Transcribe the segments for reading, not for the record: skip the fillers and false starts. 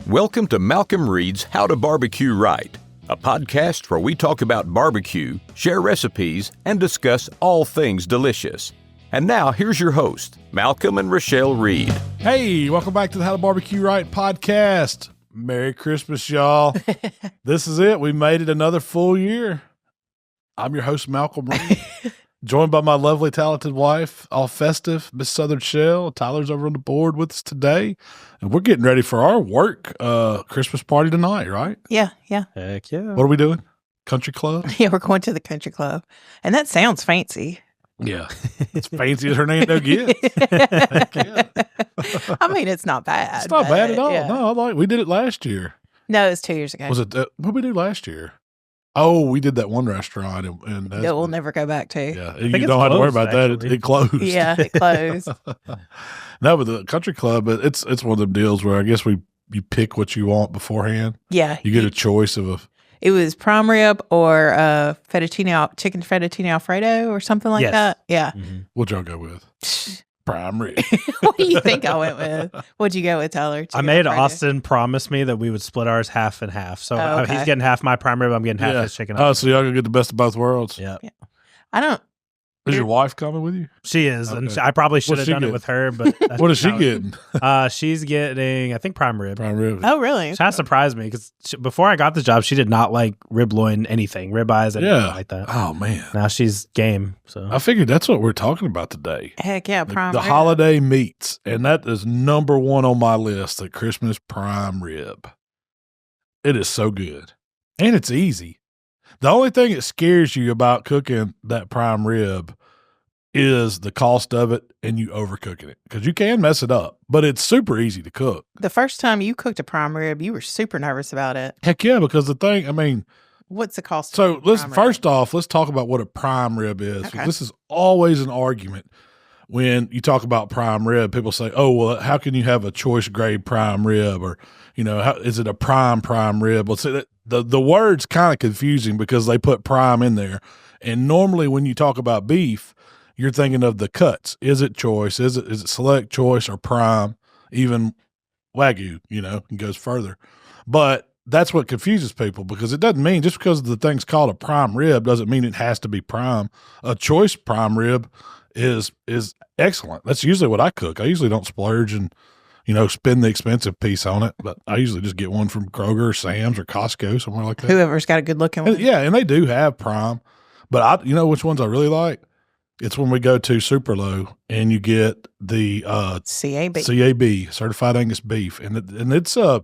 Welcome to Malcom Reed's How to Barbecue Right, a podcast where we talk about barbecue, share recipes, and discuss all things delicious. And now, here's your host, Malcom and Rochelle Reed. Hey, welcome back to the How to Barbecue Right Podcast. Merry Christmas, y'all. This is it. We made it another full year. I'm your host, Malcom Reed, joined by my lovely, talented wife, all festive, Miss Southern Shell. Tyler's over on the board with us today. And we're getting ready for our work Christmas party tonight, right? Yeah. Heck yeah. What are we doing? Country club? Yeah, we're going to the country club. And that sounds fancy. Yeah. It's fancy as Hernando gets. I mean, it's not bad. It's not bad at all. Yeah. No, we did it last year. No, it was 2 years ago. Was it? What did we do last year? Oh, we did that one restaurant. And that we'll never go back to. Yeah, you don't have to worry about that. It closed. Yeah, it closed. No, but the country club, it's one of them deals where I guess you pick what you want beforehand. Yeah. You get a choice of It was prime rib or chicken fettuccine Alfredo or something like that. Yeah. Mm-hmm. What'd y'all go with? Prime rib. What do you think I went with? What'd you go with, Tyler? I made Austin promise me that we would split ours half and half. So okay. He's getting half my prime rib. I'm getting half his chicken. Oh, so y'all gonna get the best of both worlds. Yeah. I don't. Is your wife coming with you? She is, Okay. and I probably should have done it with her. But what is she getting? She's getting, I think, prime rib. Prime rib. Oh, really? She kind of surprised me because before I got this job, she did not like rib loin anything, rib eyes, anything like that. Oh man. Now she's game. So I figured that's what we're talking about today. Heck yeah, prime the rib. holiday meats, and that is number one on my list. The Christmas prime rib. It is so good, and it's easy. The only thing that scares you about cooking that prime rib is the cost of it and you overcooking it, because you can mess it up, but it's super easy to cook. The first time you cooked a prime rib, you were super nervous about it. Heck yeah, because the thing, I mean, what's the cost? so of let's prime first rib? off, let's talk about what a prime rib is. Okay. This is always an argument when you talk about prime rib. People say, "Oh, well, how can you have a choice grade prime rib?" Or, how is it a prime rib? Well, see, the word's kind of confusing because they put prime in there, and normally when you talk about beef, you're thinking of the cuts. Is it choice? Is it select, choice, or prime? Even Wagyu, it goes further. But that's what confuses people, because it doesn't mean just because the thing's called a prime rib doesn't mean it has to be prime. A choice prime rib is excellent. That's usually what I cook. I usually don't splurge and, spend the expensive piece on it, but I usually just get one from Kroger or Sam's or Costco, somewhere like that. Whoever's got a good looking one. And they do have prime, but which ones I really like? It's when we go to Super Low and you get the CAB, Certified Angus Beef, and it's a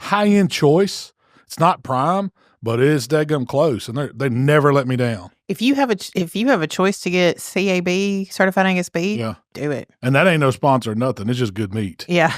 high-end choice. It's not prime, but it is daggum close, and they never let me down. If you have a choice to get CAB, Certified Angus Beef, do it. And that ain't no sponsor or nothing. It's just good meat. Yeah.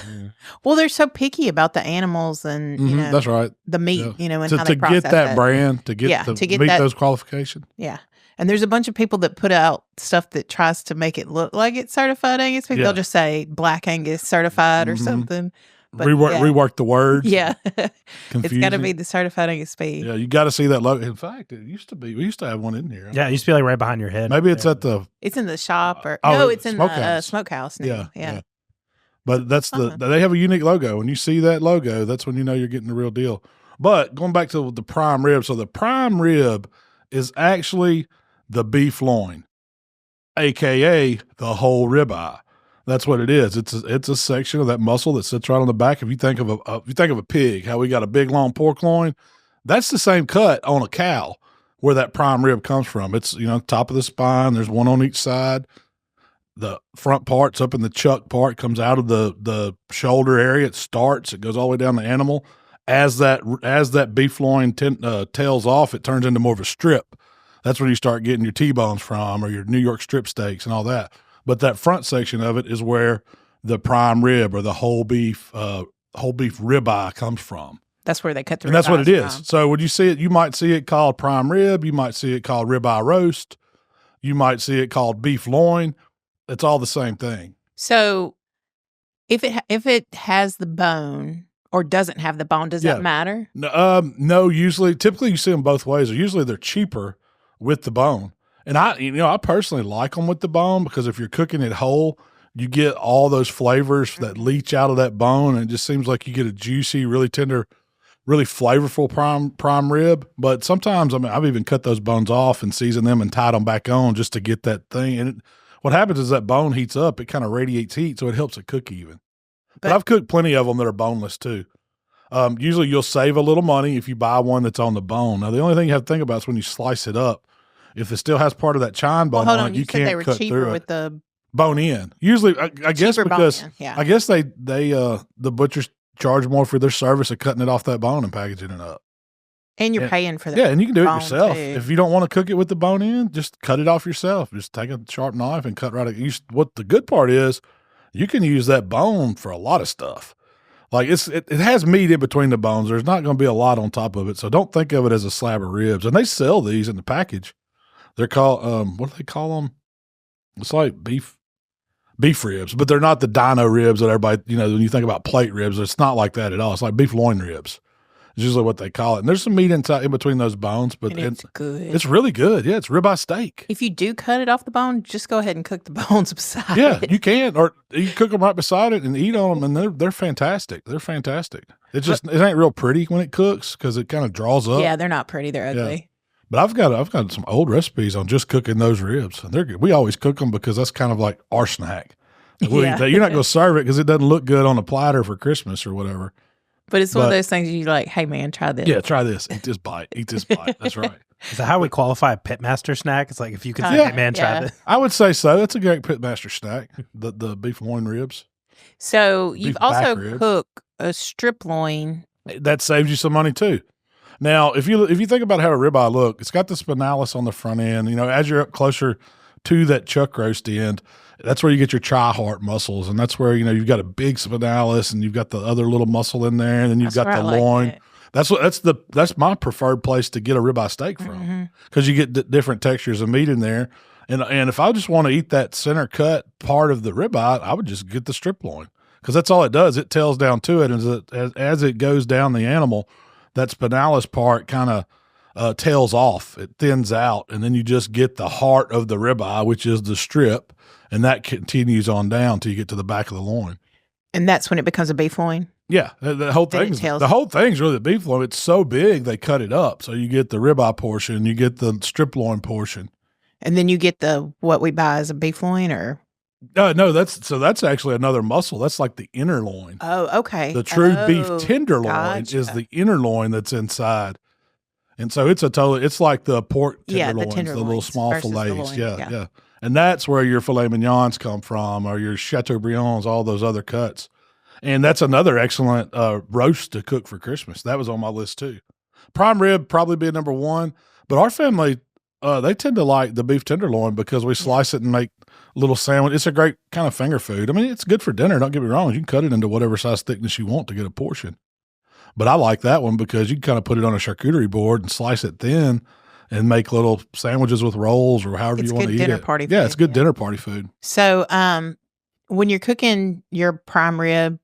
Well, they're so picky about the animals and that's right. the meat, and how they to process get that it. brand, to get those qualifications. Yeah. And there's a bunch of people that put out stuff that tries to make it look like it's Certified Angus Beef. Yeah. They'll just say Black Angus Certified or something. But rework the words. Yeah. It's got to be the Certified Angus Beef. Yeah, you got to see that logo. In fact, we used to have one in here. Yeah, it used to be like right behind your head. Maybe it's at the... It's in the shop or... no, it's in the smokehouse now. Yeah. But that's they have a unique logo. When you see that logo, that's when you know you're getting the real deal. But going back to the prime rib, so the prime rib is actually the beef loin, AKA the whole ribeye. That's what it is. It's a section of that muscle that sits right on the back. If you think of a pig, how we got a big long pork loin, that's the same cut on a cow where that prime rib comes from. It's top of the spine. There's one on each side. The front part's up in the chuck part, comes out of the shoulder area. It goes all the way down the animal. As that beef loin tails off, it turns into more of a strip. That's where you start getting your T-bones from, or your New York strip steaks and all that. But that front section of it is where the prime rib or the whole beef ribeye comes from. That's where they cut the ribeye. And that's what it is. From. So when you see it, you might see it called prime rib. You might see it called ribeye roast. You might see it called beef loin. It's all the same thing. So if it has the bone or doesn't have the bone, does that matter? No, typically you see them both ways. Usually they're cheaper with the bone. And I personally like them with the bone, because if you're cooking it whole, you get all those flavors that leach out of that bone, and it just seems like you get a juicy, really tender, really flavorful prime rib. But sometimes, I mean, I've even cut those bones off and seasoned them and tied them back on just to get that thing. And what happens is that bone heats up, it kind of radiates heat, so it helps it cook even. But I've cooked plenty of them that are boneless too. Usually you'll save a little money if you buy one that's on the bone. Now, the only thing you have to think about is when you slice it up, if it still has part of that chine bone on it, you can't they were cut cheaper through with it. The bone in. Usually, I guess because yeah. I guess they the butchers charge more for their service of cutting it off that bone and packaging it up. And you're paying for that. Yeah, and you can do it yourself. Too. If you don't want to cook it with the bone in, just cut it off yourself. Just take a sharp knife and cut what the good part is, you can use that bone for a lot of stuff. Like it has meat in between the bones. There's not going to be a lot on top of it. So don't think of it as a slab of ribs. And they sell these in the package. They're called, what do they call them? It's like beef ribs, but they're not the dino ribs that everybody, when you think about plate ribs, it's not like that at all. It's like beef loin ribs. It's usually what they call it. And there's some meat in between those bones, but it's good. It's really good. Yeah, it's ribeye steak. If you do cut it off the bone, just go ahead and cook the bones beside it. Yeah, you can. Or you cook them right beside it and eat on them, and they're fantastic. They're fantastic. It ain't real pretty when it cooks because it kind of draws up. Yeah, they're not pretty. They're ugly. Yeah. But I've got some old recipes on just cooking those ribs, and they're good. We always cook them because that's kind of like our snack. You're not going to serve it because it doesn't look good on a platter for Christmas or whatever. But it's one of those things you're like, hey, man, try this. Yeah, try this. Eat this bite. Eat this bite. That's right. Is that how we qualify a pitmaster snack? It's like if you can say, hey, man, try this. I would say so. That's a great pitmaster snack, the beef loin ribs. So you've also cooked a strip loin. That saves you some money too. Now, if you think about how a ribeye look, it's got the spinalis on the front end. As you're up closer to that chuck roast end, that's where you get your tri-heart muscles, and that's where you've got a big spinalis, and you've got the other little muscle in there, and then you've got the loin. That's my preferred place to get a ribeye steak from because you get different textures of meat in there. And if I just want to eat that center cut part of the ribeye, I would just get the strip loin because that's all it does. It tails down to it, and as it goes down the animal, that spinalis part kind of tails off. It thins out, and then you just get the heart of the ribeye, which is the strip, and that continues on down till you get to the back of the loin. And that's when it becomes a beef loin? Yeah, the whole thing's really the beef loin. It's so big they cut it up, so you get the ribeye portion, you get the strip loin portion, and then you get what we buy as a beef loin, or no, that's actually another muscle. That's like the inner loin. Oh, okay. The true beef tenderloin is the inner loin that's inside. And so it's like the pork tenderloins, the little small fillets. Yeah. And that's where your filet mignons come from, or your chateaubriands, all those other cuts. And that's another excellent roast to cook for Christmas. That was on my list too. Prime rib probably be number one, but our family, they tend to like the beef tenderloin because we slice it and make little sandwich. It's a great kind of finger food. I mean, it's good for dinner. Don't get me wrong. You can cut it into whatever size thickness you want to get a portion. But I like that one because you can kind of put it on a charcuterie board and slice it thin and make little sandwiches with rolls or however you want to eat it. It's good dinner party food. Yeah, it's good dinner party food. So when you're cooking your prime rib,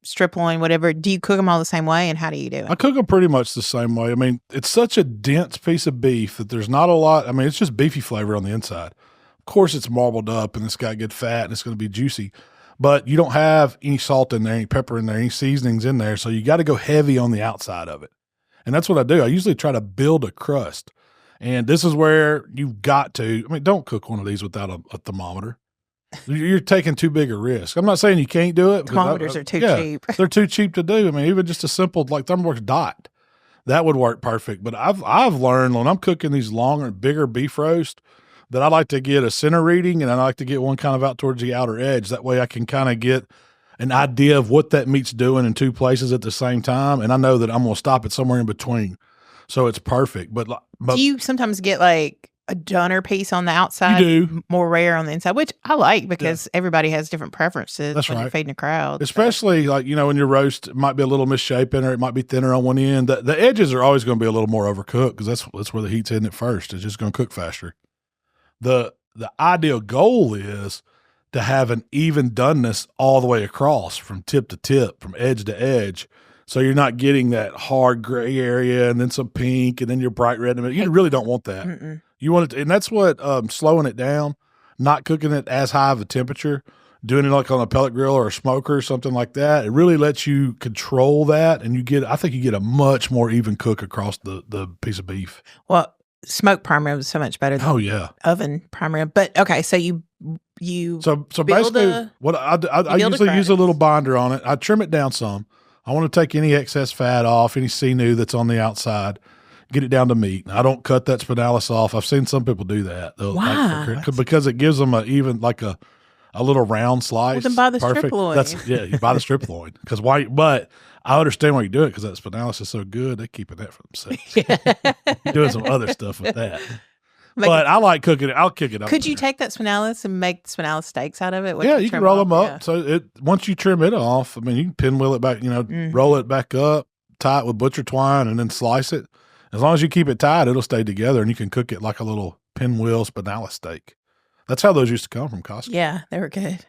strip loin, whatever, do you cook them all the same way, and how do you do it? I cook them pretty much the same way. I mean, it's such a dense piece of beef that there's not a lot. I mean, it's just beefy flavor on the inside. Of course, it's marbled up and it's got good fat and it's going to be juicy, but you don't have any salt in there, any pepper in there, any seasonings in there. So you got to go heavy on the outside of it. And that's what I do. I usually try to build a crust. And this is where you've got to, I mean, don't cook one of these without a thermometer. You're taking too big a risk. I'm not saying you can't do it. Thermometers are too cheap. They're too cheap to do. I mean, even just a simple like ThermoWorks dot, that would work perfect. But I've learned when I'm cooking these longer, bigger beef roast that I like to get a center reading, and I like to get one kind of out towards the outer edge. That way I can kind of get an idea of what that meat's doing in two places at the same time. And I know that I'm going to stop it somewhere in between. So it's perfect. But do you sometimes get like a donor piece on the outside? You do. More rare on the inside, which I like because everybody has different preferences. That's when right. You're feeding a crowd. Especially like, when your roast, it might be a little misshapen or it might be thinner on one end. The edges are always going to be a little more overcooked because that's where the heat's hitting it first. It's just going to cook faster. The ideal goal is to have an even doneness all the way across from tip to tip, from edge to edge. So you're not getting that hard gray area and then some pink and then your bright red. You really don't want that. You want it to, and that's what slowing it down, not cooking it as high of a temperature doing it like on a pellet grill or a smoker or something like that, it really lets you control that, and I think you get a much more even cook across the piece of beef. Well, smoked prime rib is so much better than oven prime rib. But okay, so you so basically what I usually use a little binder on it. I trim it down some. I want to take any excess fat off, any sinew that's on the outside, get it down to meat. I don't cut that spinalis off. I've seen some people do that. Why? Because it gives them a little round slice. Well, then buy the strip loin. You buy the strip loin. Because why? But I understand why you do it, because that spinalis is so good. They're keeping that for themselves. You're doing some other stuff with that. But I like cooking it. I'll kick it up. Could you take that spinalis and make spinalis steaks out of it? You can roll them up. Yeah. So once you trim it off, I mean, you can pinwheel it back, roll it back up, tie it with butcher twine, and then slice it. As long as you keep it tight, it'll stay together, and you can cook it like a little pinwheel spinalis steak. That's how those used to come from Costco. Yeah, they were good.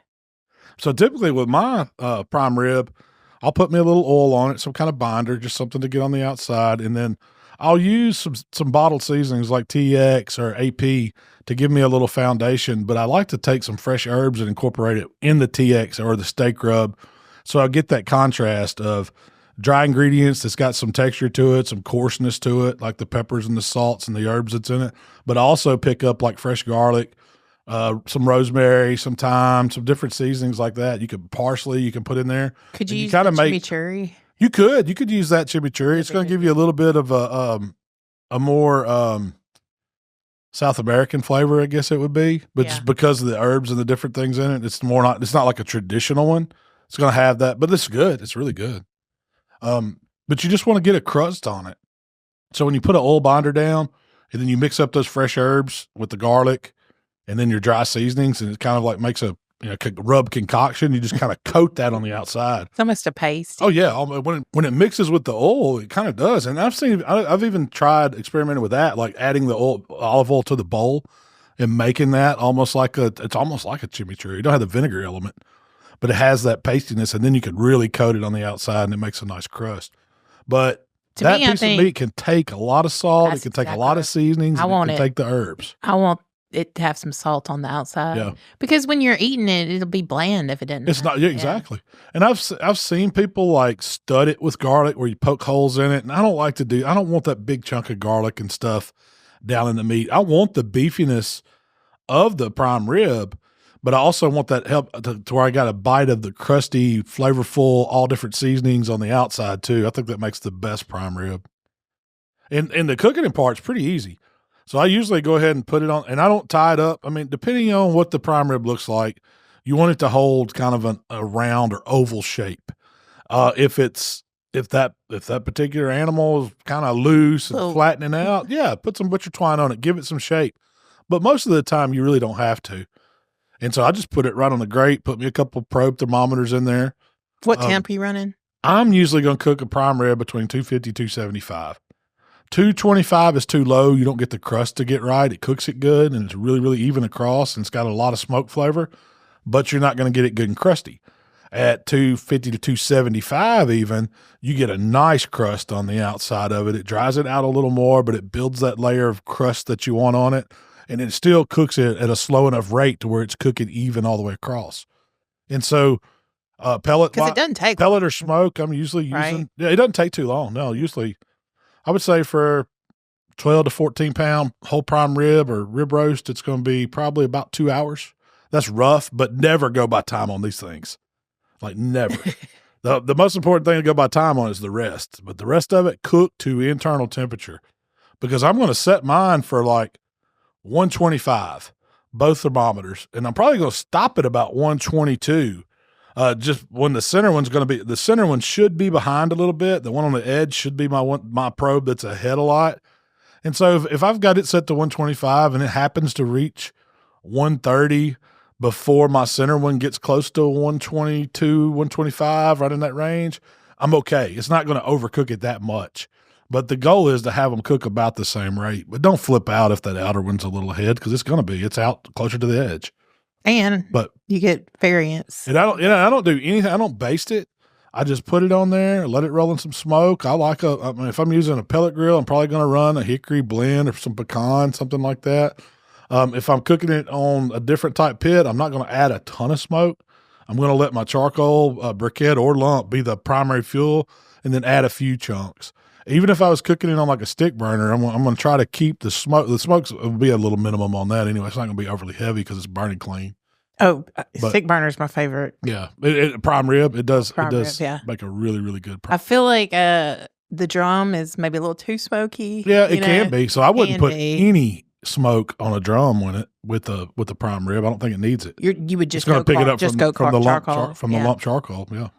So typically with my prime rib, I'll put me a little oil on it, some kind of binder, just something to get on the outside, and then I'll use some bottled seasonings like TX or AP to give me a little foundation, but I like to take some fresh herbs and incorporate it in the TX or the steak rub, so I get that contrast of dry ingredients that's got some texture to it, some coarseness to it, like the peppers and the salts and the herbs that's in it, but also pick up like fresh garlic, some rosemary, some thyme, some different seasonings like that. You could parsley, you can put in there. Could you use the chimichurri? You could use that chimichurri. It's going to give you a little bit of a more South American flavor, I guess it would be, but just because of the herbs and the different things in it, it's not like a traditional one. It's going to have that, but it's good. It's really good. But you just want to get a crust on it. So when you put an oil binder down and then you mix up those fresh herbs with the garlic and then your dry seasonings, and it kind of like makes a rub concoction, you just kind of coat that on the outside. It's almost a paste. Oh yeah. When it mixes with the oil, it kind of does. And I've even experimented with that, like adding the olive oil to the bowl and making that almost like it's almost like a chimichurri. You don't have the vinegar element, but it has that pastiness, and then you can really coat it on the outside, and it makes a nice crust. But that piece of meat can take a lot of salt. It can take a lot of seasonings. It can take the herbs. I want it to have some salt on the outside. Yeah. Because when you're eating it, it'll be bland if it didn't. It's not. Yeah, exactly. And I've seen people like stud it with garlic where you poke holes in it, and I don't want that big chunk of garlic and stuff down in the meat. I want the beefiness of the prime rib, but I also want that help to where I got a bite of the crusty, flavorful, all different seasonings on the outside too. I think that makes the best prime rib. And the cooking part's pretty easy. So I usually go ahead and put it on, and I don't tie it up. I mean, depending on what the prime rib looks like, you want it to hold kind of a round or oval shape. If that particular animal is kind of loose and flattening out, put some butcher twine on it, give it some shape. But most of the time, you really don't have to. And so I just put it right on the grate, put me a couple of probe thermometers in there. What temp are you running? I'm usually going to cook a prime rib between 250 275. 225 is too low. You don't get the crust to get right. It cooks it good, and it's really, really even across, and it's got a lot of smoke flavor, but you're not going to get it good and crusty. At 250 to 275 even, you get a nice crust on the outside of it. It dries it out a little more, but it builds that layer of crust that you want on it, and it still cooks it at a slow enough rate to where it's cooking even all the way across. And so pellet, because it doesn't take pellet or smoke, I'm usually using, it doesn't take too long. No, usually I would say for 12 to 14 pound whole prime rib or rib roast, it's going to be probably about 2 hours. That's rough, but never go by time on these things. Like never. The most important thing to go by time on is the rest, but the rest of it cook to internal temperature, because I'm going to set mine for like 125, both thermometers, and I'm probably going to stop at about 122. Just when the center one should be behind a little bit. The one on the edge should be my probe that's ahead a lot. And so if I've got it set to 125 and it happens to reach 130 before my center one gets close to 122, 125, right in that range, I'm okay. It's not going to overcook it that much. But the goal is to have them cook about the same rate. But don't flip out if that outer one's a little ahead, because it's going to be. It's out closer to the edge. But you get variance. And I don't do anything. I don't baste it. I just put it on there, let it roll in some smoke. If I'm using a pellet grill, I'm probably going to run a hickory blend or some pecan, something like that. If I'm cooking it on a different type pit, I'm not going to add a ton of smoke. I'm going to let my charcoal briquette or lump be the primary fuel and then add a few chunks. Even if I was cooking it on like a stick burner, I'm going to try to keep the smoke. The smoke's will be a little minimum on that anyway. It's not going to be overly heavy because it's burning clean. Oh, stick burner is my favorite. Yeah. Prime rib, it does yeah. make a really, really good I feel like the drum is maybe a little too smoky. Yeah, it can be. So I wouldn't put any smoke on a drum with the prime rib. I don't think it needs it. You would just going to pick it up from the charcoal. lump charcoal. Yeah.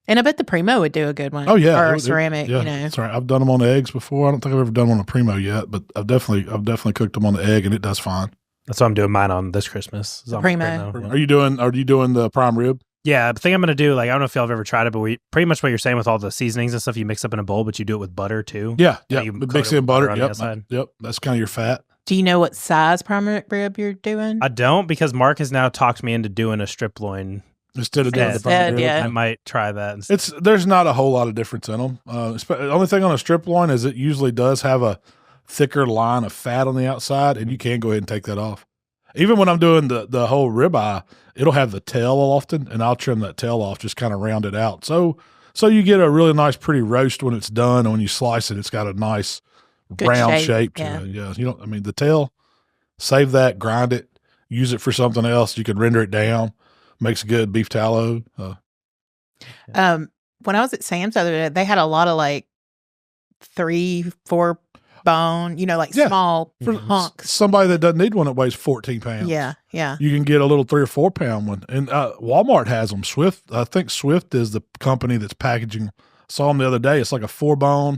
And I bet the Primo would do a good one. Oh yeah, or ceramic. Yeah, you know. Sorry, I've done them on the eggs before. I don't think I've ever done one on Primo yet, but I've definitely cooked them on the egg, and it does fine. That's what I'm doing mine on this Christmas. Primo. Yeah. Are you doing the prime rib? Yeah, the thing I'm gonna do, like, I don't know if y'all have ever tried it, but pretty much what you're saying with all the seasonings and stuff, you mix up in a bowl, but you do it with butter too. Yeah. You Mix it in butter. Yep. That's kind of your fat. Do you know what size prime rib you're doing? I don't, because Mark has now talked me into doing a strip loin. Instead of doing the prime rib. Yeah. I might try that instead. There's not a whole lot of difference in them. The only thing on a strip loin is it usually does have a thicker line of fat on the outside, and you can go ahead and take that off. Even when I'm doing the whole ribeye, it'll have the tail often, and I'll trim that tail off, just kind of round it out. So you get a really nice, pretty roast when it's done, and when you slice it, it's got a nice good round shape to yeah. it. Yeah, the tail, save that, grind it, use it for something else. You can render it down. Makes good beef tallow. When I was at Sam's the other day, they had a lot of like 3-4 bone, small hunks. Somebody that doesn't need one that weighs 14 pounds. Yeah. You can get a little 3 or 4 pound one. And Walmart has them. I think Swift is the company that's packaging. Saw them the other day. It's like a 4-bone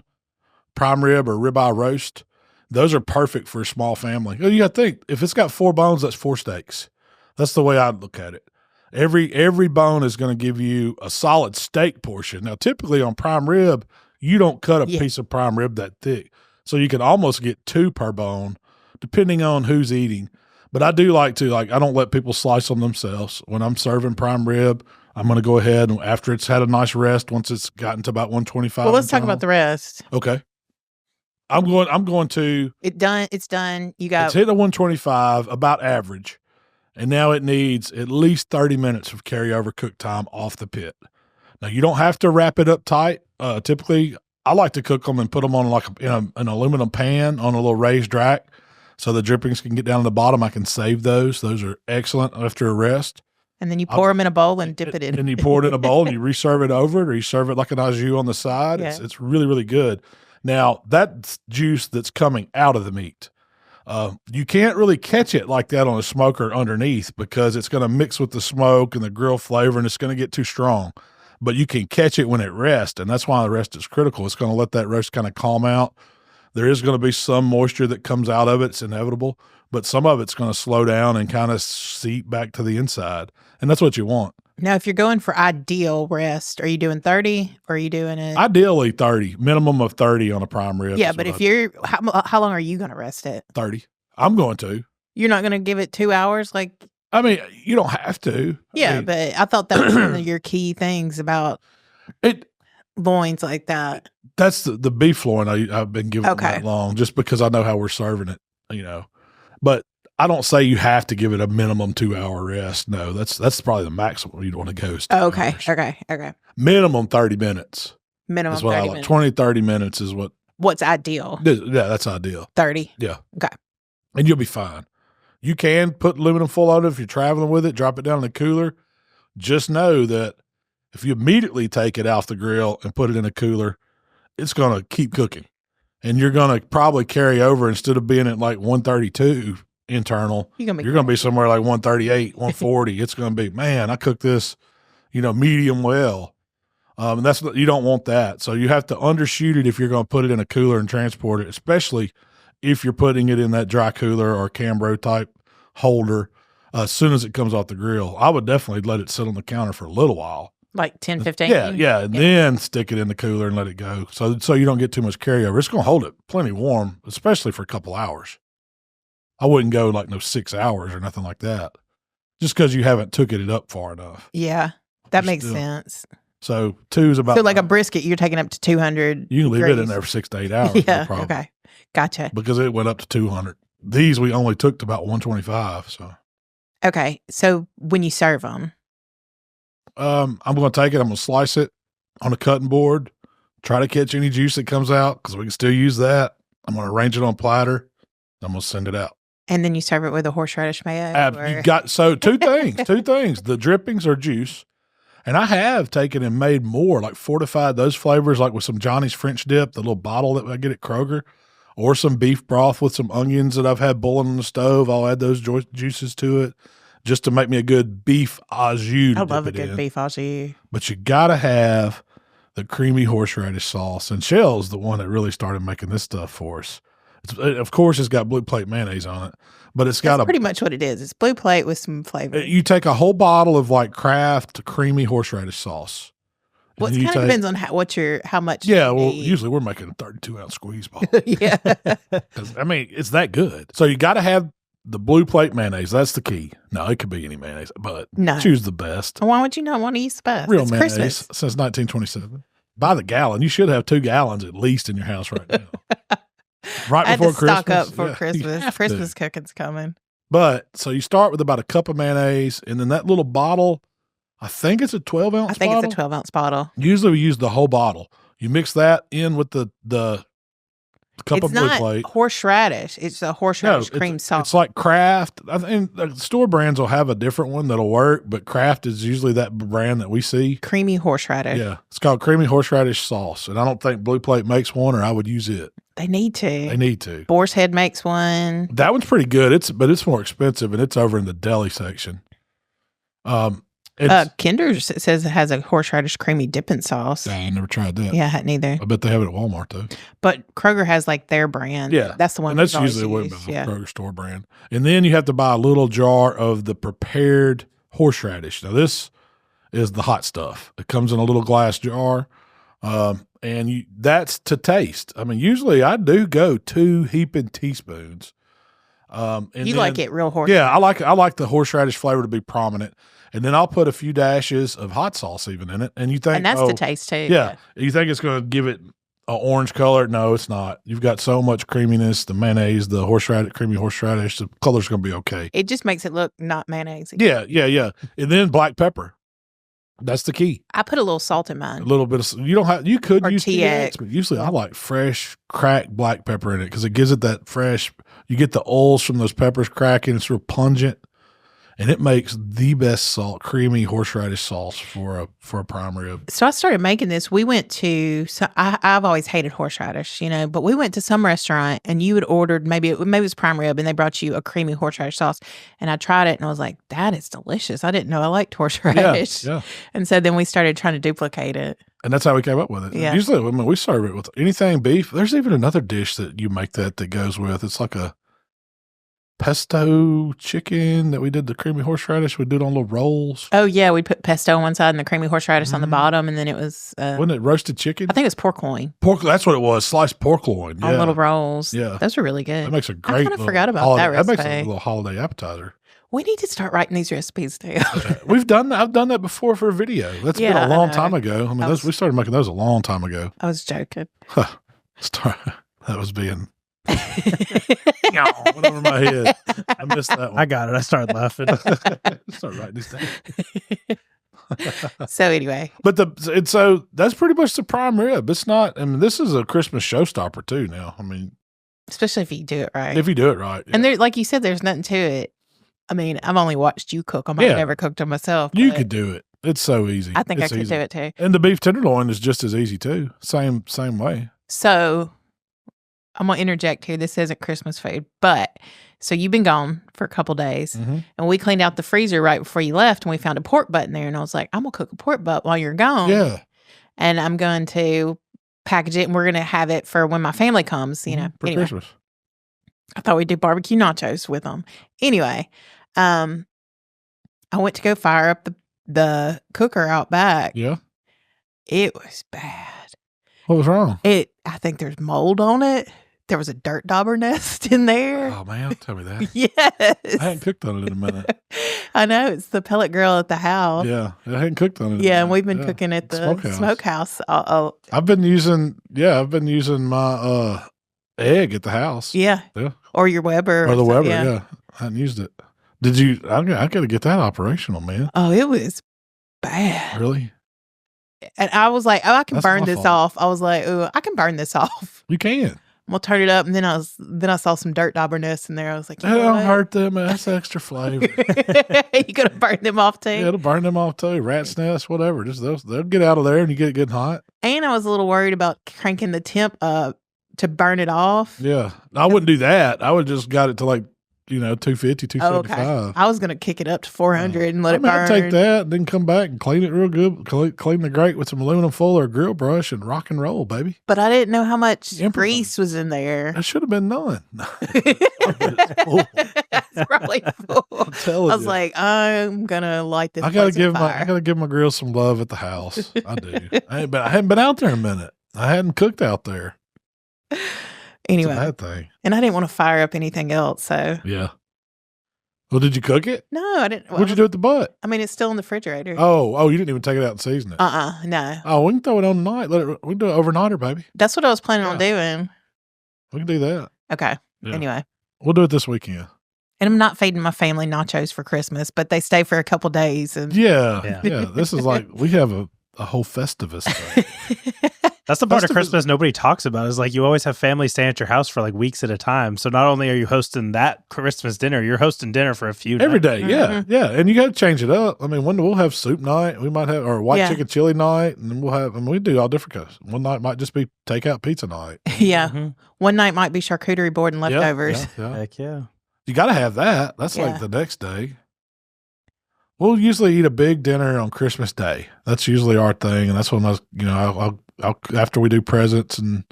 prime rib or ribeye roast. Those are perfect for a small family. You got to think, if it's got 4 bones, that's 4 steaks. That's the way I'd look at it. Every bone is going to give you a solid steak portion. Now, typically on prime rib, you don't cut a piece of prime rib that thick. So you can almost get 2 per bone, depending on who's eating. But I do like to, I don't let people slice them themselves. When I'm serving prime rib, I'm going to go ahead and after it's had a nice rest, once it's gotten to about 125. Well, let's talk about the rest. Okay. I'm going to. It's done. It's hit a 125, about average. And now it needs at least 30 minutes of carryover cook time off the pit. Now, you don't have to wrap it up tight. Typically, I like to cook them and put them on an aluminum pan on a little raised rack so the drippings can get down to the bottom. I can save those. Those are excellent after a rest. And then you pour them in a bowl and dip it in. And you pour it in a bowl and you reserve it over it, or you serve it like an au jus on the side. Yeah. It's really, really good. Now, that juice that's coming out of the meat, you can't really catch it like that on a smoker underneath because it's going to mix with the smoke and the grill flavor and it's going to get too strong. But you can catch it when it rests, and that's why the rest is critical. It's going to let that roast kind of calm out. There is going to be some moisture that comes out of it. It's inevitable. But some of it's going to slow down and kind of seep back to the inside. And that's what you want. Now, if you're going for ideal rest, are you doing 30 or are you doing it? Ideally 30, minimum of 30 on a prime rib. Yeah, but if how long are you going to rest it? 30. I'm going to. You're not going to give it 2 hours? I mean, you don't have to. Yeah, but I thought that was one of your key things about loins like that. That's the beef loin I've been giving that long just because I know how we're serving it, But I don't say you have to give it a minimum 2 hour rest. No, that's probably the maximum you'd want to go. Okay. Minimum 30 minutes. Minimum 30 minutes. Like 20, 30 minutes is what's ideal. Yeah, that's ideal. 30. Yeah. Okay. And you'll be fine. You can put aluminum foil on it if you're traveling with it, drop it down in the cooler. Just know that if you immediately take it off the grill and put it in a cooler, it's going to keep cooking. And you're going to probably carry over instead of being at like 132 internal, you're going to be somewhere like 138, 140. It's going to be, man, I cooked this, medium well. And you don't want that. So you have to undershoot it if you're going to put it in a cooler and transport it, especially if you're putting it in that dry cooler or Cambro type holder as soon as it comes off the grill. I would definitely let it sit on the counter for a little while. Like 10, 15? Yeah. And then stick it in the cooler and let it go. So you don't get too much carryover. It's going to hold it plenty warm, especially for a couple hours. I wouldn't go like 6 hours or nothing like that just because you haven't took it up far enough. Yeah, that makes sense. So 2 is about. So like a brisket, you're taking up to 200. You can leave it in there for 6 to 8 hours. Yeah. No Okay. Gotcha. Because it went up to 200. These we only took to about 125. So. Okay. So when you serve them, I'm going to take it. I'm going to slice it on a cutting board, try to catch any juice that comes out because we can still use that. I'm going to arrange it on a platter. I'm going to send it out. And then you serve it with a horseradish mayo? You got, so two things. The drippings are juice. And I have taken and made more, like fortified those flavors, like with some Johnny's French dip, the little bottle that I get at Kroger, or some beef broth with some onions that I've had boiling on the stove. I'll add those juices to it just to make me a good beef au jus. I love a good beef au jus. But you got to have the creamy horseradish sauce. And Shell's the one that really started making this stuff for us. Of course, it's got Blue Plate mayonnaise on it, but it's got pretty much what it is. It's Blue Plate with some flavor. You take a whole bottle of like Kraft creamy horseradish sauce. Well, it kind of depends on how much. Yeah, well, usually we're making a 32-ounce squeeze bottle. Yeah, I mean, it's that good. So you got to have the Blue Plate mayonnaise. That's the key. No, it could be any mayonnaise, but choose the best. Why would you not want to use the best? Real it's mayonnaise Christmas. Since 1927. By the gallon, you should have 2 gallons at least in your house right now. Right before Christmas. Stock up for Christmas. Christmas cooking's coming. But so you start with about a cup of mayonnaise, and then that little bottle, I think it's a 12-ounce bottle. I think it's a 12-ounce bottle. Usually we use the whole bottle. You mix that in with the cup of Blue Plate. It's not horseradish. It's a horseradish cream sauce. It's like Kraft. I think the store brands will have a different one that'll work, but Kraft is usually that brand that we see. Creamy horseradish. Yeah. It's called creamy horseradish sauce. And I don't think Blue Plate makes one, or I would use it. They need to. Boar's Head makes one. That one's pretty good. But it's more expensive, and it's over in the deli section. Kinder says it has a horseradish creamy dipping sauce. I never tried that. Yeah, I hadn't either. I bet they have it at Walmart though. But Kroger has like their brand. Yeah, that's the one. And that's usually what Kroger store brand. And then you have to buy a little jar of the prepared horseradish. Now this is the hot stuff. It comes in a little glass jar, and that's to taste. I mean, usually I do go 2 heaping teaspoons. And you like it real horseradish? Yeah, I like the horseradish flavor to be prominent. And then I'll put a few dashes of hot sauce even in it. And you think, and that's the taste too. Yeah. You think it's going to give it an orange color? No, it's not. You've got so much creaminess, the mayonnaise, the creamy horseradish, the color's going to be okay. It just makes it look not mayonnaise. Yeah. And then black pepper. That's the key. I put a little salt in mine. A little bit of, you could use TX, but usually I like fresh cracked black pepper in it because it gives it that fresh, you get the oils from those peppers cracking. It's real pungent. And it makes the best creamy horseradish sauce for a prime rib. So I started making this. We went to, I've always hated horseradish, but we went to some restaurant and you had ordered, maybe it was prime rib, and they brought you a creamy horseradish sauce. And I tried it and I was like, that is delicious. I didn't know I liked horseradish. Yeah. And so then we started trying to duplicate it. And that's how we came up with it. Yeah. Usually we serve it with anything beef. There's even another dish that you make that goes with. It's like a pesto chicken that we did the creamy horseradish. We did on little rolls. Oh yeah, we put pesto on one side and the creamy horseradish on the bottom, and then it was wasn't it roasted chicken? I think it was pork loin. That's what it was. Sliced pork loin. On little rolls. Yeah, those were really good. That makes a great. I kind of forgot about that recipe. That makes a little holiday appetizer. We need to start writing these recipes too. We've done that. I've done that before for a video. That's been a long time ago. I mean, we started making those a long time ago. I was joking. That was being. Went over my head. I missed that one. I got it. I started laughing. Start writing this down. So anyway, so that's pretty much the prime rib. It's not. I mean, this is a Christmas showstopper too. Now, I mean, especially if you do it right. If you do it right, and there, like you said, there's nothing to it. I mean, I've only watched you cook them. I've never cooked them myself. You could do it. It's so easy. I think I could do it too. And the beef tenderloin is just as easy too. Same way. So I'm going to interject here. This isn't Christmas food, but so you've been gone for a couple days and we cleaned out the freezer right before you left and we found a pork butt in there. And I was like, I'm going to cook a pork butt while you're gone. Yeah. And I'm going to package it and we're going to have it for when my family comes, for Christmas. I thought we'd do barbecue nachos with them. Anyway, I went to go fire up the cooker out back. Yeah. It was bad. What was wrong? I think there's mold on it. There was a dirt dauber nest in there. Oh, man, tell me that. Yes. I hadn't cooked on it in a minute. I know. It's the pellet grill at the house. Yeah. I hadn't cooked on it. Yeah, and we've been cooking at the smokehouse. I've been using my egg at the house. Yeah. Or your Weber. Or the Weber, yeah. I hadn't used it. Did you? I got to get that operational, man. Oh, it was bad. Really? And I was like, oh, I can That's burn my this fault. off. I was like, oh, I can burn this off. You can. We'll turn it up. And then I saw some dirt dauberness in there. I was like, It don't hurt them. That's extra flavor. You could have burned them off too. Yeah, it'll burn them off too. Rat's nest, whatever. Just they'll get out of there and you get it good and hot. And I was a little worried about cranking the temp up to burn it off. Yeah. I wouldn't do that. I would just got it to like, 250, 275. Okay. I was going to kick it up to 400 and let it burn. I'd take that and then come back and clean it real good. Clean the grate with some aluminum foil or grill brush and rock and roll, baby. But I didn't know how much Improvise. grease was in there. That should have been none. It's probably full. I'm telling I was you. like, I'm going to light this I gotta place on give fire. my grill some love at the house. I do. I hadn't been out there a minute. I hadn't cooked out there. Anyway, It's a bad thing. and I didn't want to fire up anything else. So, Yeah. Well, did you cook it? no, I didn't. What'd you do with the butt? I mean, it's still in the refrigerator. Oh, you didn't even take it out and season it. No. Oh, we can throw it on tonight. We can do it overnighter, baby. That's what I was planning on doing. We can do that. Okay. Yeah. Anyway. We'll do it this weekend. And I'm not feeding my family nachos for Christmas, but they stay for a couple days. And Yeah. Yeah. This is like, we have a whole Festivus thing. That's the part of Festivus- Christmas nobody talks about is like you always have family stay at your house for like weeks at a time. So not only are you hosting that Christmas dinner, you're hosting dinner for a few Every nights. day, yeah. And you got to change it up. I mean, we'll have soup night. We might have, or white Yeah. chicken chili night. And then we do all different kinds. One night might just be takeout pizza night. yeah. Mhm. One night might be charcuterie board and Yeah, leftovers. Yeah. Heck yeah. You got to have that. That's Yeah. like the next day. We'll usually eat a big dinner on Christmas Day. That's usually our thing, and that's when I'll after we do presents and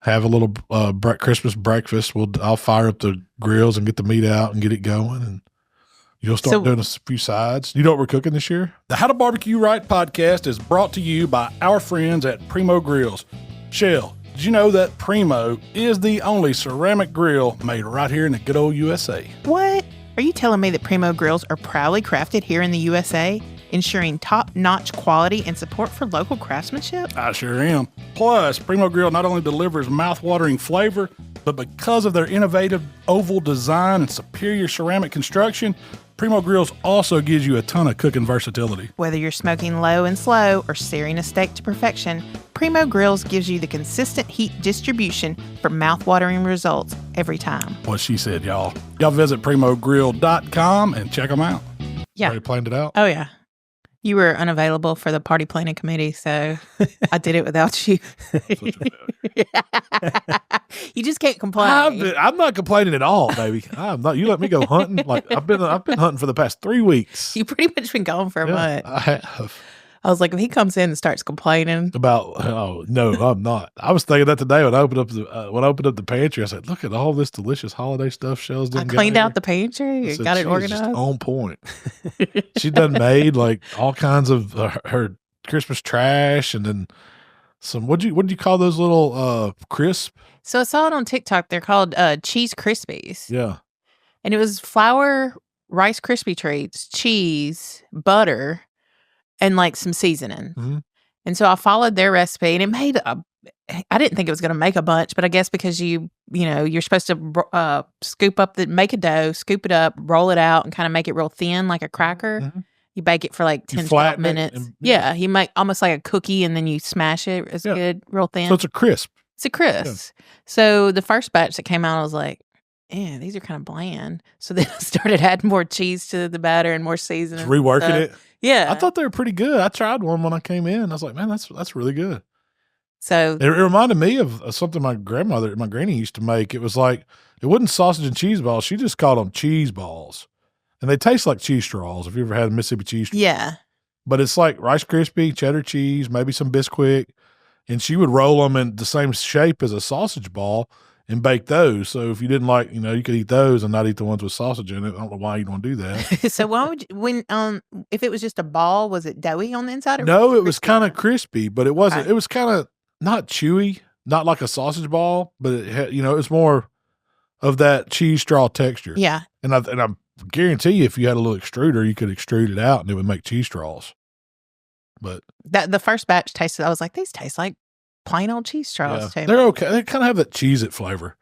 have a little Christmas breakfast. I'll fire up the grills and get the meat out and get it going, and you'll start doing a few sides. You know what we're cooking this year? The How to Barbecue Right podcast is brought to you by our friends at Primo Grills. Shell, did you know that Primo is the only ceramic grill made right here in the good old USA? What? Are you telling me that Primo Grills are proudly crafted here in the USA, ensuring top-notch quality and support for local craftsmanship? I sure am. Plus, Primo Grill not only delivers mouth-watering flavor, but because of their innovative oval design and superior ceramic construction, Primo Grills also gives you a ton of cooking versatility. Whether you're smoking low and slow or searing a steak to perfection, Primo Grills gives you the consistent heat distribution for mouth-watering results every time. What she said, y'all. Y'all visit primogrill.com and check them out. Yeah. Already planned it out? Oh, yeah. You were unavailable for the party planning committee, so I did it without you. You just can't complain. I'm not complaining at all, baby. I'm not. You let me go hunting. Like I've been hunting for the past 3 weeks. You've pretty much been gone for a month. I have. I was like, if he comes in and starts complaining. Oh no, I'm not. I was thinking that today when I opened up the pantry. I said, "Look at all this delicious holiday stuff." Shells I didn't cleaned get out here. the pantry. I said, Got it "She is organized. just on point. She done made like all kinds of her Christmas trash, and then some. What do you call those little crisp? So I saw it on TikTok. They're called Cheese Krispies. Yeah, And it was flour, Rice Krispie treats, cheese, butter, and like some seasoning. Mhm. And so I followed their recipe, and it made I didn't think it was going to make a bunch, but I guess because you're supposed to make a dough, scoop it up, roll it out, and kind of make it real thin like a cracker. Mhm. You bake it for like 10, 12 flatten it minutes. and- Yeah, you make almost like a cookie, and then you smash it. It's Yeah. good, real thin. so it's a crisp. It's a crisp. So the first batch that came out, I was like, "Yeah, these are kind of bland." So then I started adding more cheese to the batter and more seasoning. Just reworking stuff. it. Yeah. I thought they were pretty good. I tried one when I came in. I was like, man, that's really good. So It reminded me of something my granny used to make. It was like, it wasn't sausage and cheese balls. She just called them cheese balls. And they taste like cheese straws, if you ever had Mississippi cheese straws. yeah. But it's like Rice Krispie, cheddar cheese, maybe some Bisquick. And she would roll them in the same shape as a sausage ball and bake those. So if you didn't like, you could eat those and not eat the ones with sausage in it. I don't know why you'd want to do that. So why would you, if it was just a ball, was it doughy on the inside? Or No, it was crispy? kind of crispy, but it wasn't. Okay. It was kind of not chewy, not like a sausage ball, but it had, it was more of that cheese straw texture. Yeah. And I guarantee you, if you had a little extruder, you could extrude it out and it would make cheese straws. But The first batch tasted, I was like, these taste like plain old cheese straws too. they're okay. They kind of have that Cheez-It flavor.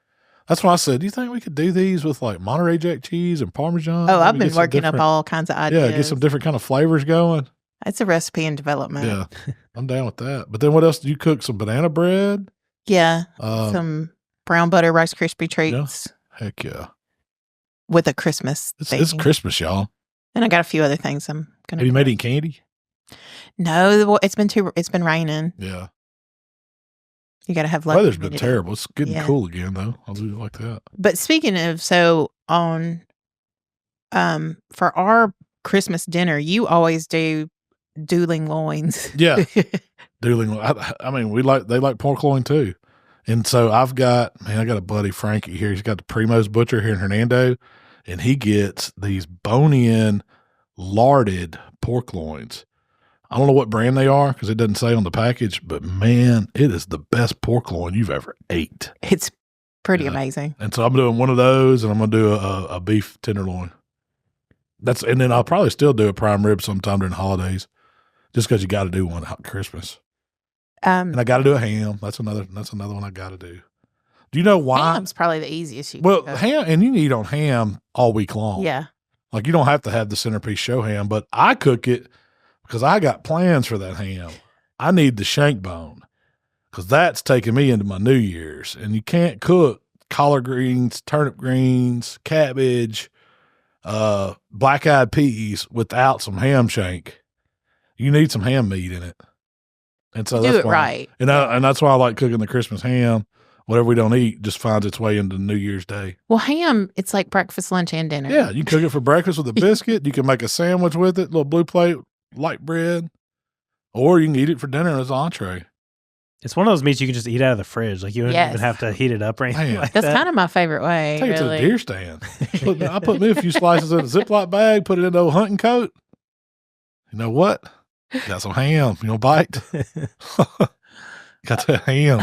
That's why I said, do you think we could do these with like Monterey Jack cheese and Parmesan? Oh, I've Maybe been get some working up different- all kinds of ideas. Yeah, get some different kind of flavors going. It's a recipe in development. Yeah, I'm down with that. But then what else do you cook? Some banana bread? Yeah. Some brown butter Rice Krispie treats. Yeah. Heck yeah. With a Christmas thing. It's Christmas, y'all. And I got a few other things I'm going to Have you made any candy? No, it's been raining. Yeah. You got to have Weather's been terrible. It's getting cool again, though. I'll do it like that. But speaking of, so on, for our Christmas dinner, you always do dueling loins. Yeah. Dueling. I mean, they like pork loin too. And so I got a buddy, Frankie, here. He's got the Primo's Butcher here in Hernando, and he gets these bone-in larded pork loins. I don't know what brand they are because it doesn't say on the package, but man, it is the best pork loin you've ever ate. It's pretty amazing. And so I'm doing one of those, and I'm going to do a beef tenderloin. And then I'll probably still do a prime rib sometime during the holidays, just because you got to do one at Christmas. And I got to do a ham. That's another one I got to do. Do you know why? Ham's probably the easiest. Ham, and you can eat on ham all week long. Yeah. Like you don't have to have the centerpiece show ham, but I cook it because I got plans for that ham. I need the shank bone because that's taking me into my New Year's. And you can't cook collard greens, turnip greens, cabbage, black-eyed peas without some ham shank. You need some ham meat in it. And so do it right. And that's why I like cooking the Christmas ham. Whatever we don't eat just finds its way into New Year's Day. Well, ham, it's like breakfast, lunch, and dinner. Yeah, you cook it for breakfast with a biscuit. You can make a sandwich with it, little blue plate, light bread, or you can eat it for dinner as an entree. It's one of those meats you can just eat out of the fridge. Like you don't even have to heat it up or anything like that. That's kind of my favorite way. Take it to the deer stand. I put me a few slices in a Ziploc bag, put it in a hunting coat. You know what? Got some ham. You know, bite. Got that ham.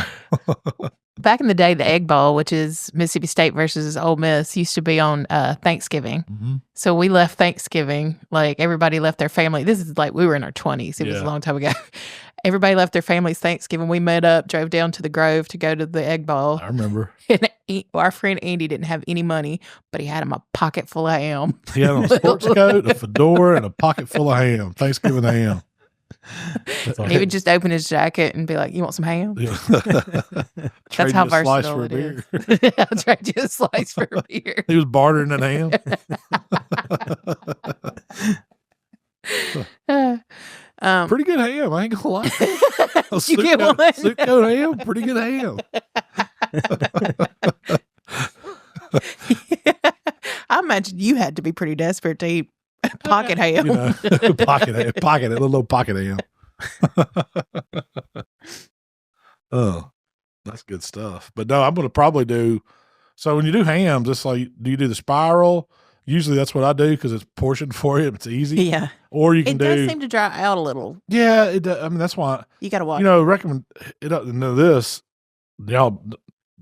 Back in the day, the Egg Bowl, which is Mississippi State versus Ole Miss, used to be on Thanksgiving. Mm-hmm. So we left Thanksgiving, like everybody left their family. This is like we were in our 20s. It was a long time ago. Everybody left their families Thanksgiving. We met up, drove down to the Grove to go to the Egg Bowl. I remember. And our friend Andy didn't have any money, but he had a pocket full of ham. He had on a sports coat, a fedora, and a pocket full of ham. Thanksgiving ham. He would just open his jacket and be like, "You want some ham?" Yeah. That's how versatile it is. I'll trade you a slice for a beer. He was bartering that ham. Pretty good ham. I ain't gonna lie. You get one? Soup coat ham. Pretty good ham. I imagine you had to be pretty desperate to eat pocket ham. You know, pocket little pocket ham. Oh, that's good stuff. But no, I'm going to probably do. So when you do hams, it's like, do you do the spiral? Usually that's what I do because it's portioned for you. It's easy. Yeah. Or you can It does seem to dry out a little. Yeah, it does. I mean, that's why you got to watch. You know, recommend it. Know this, y'all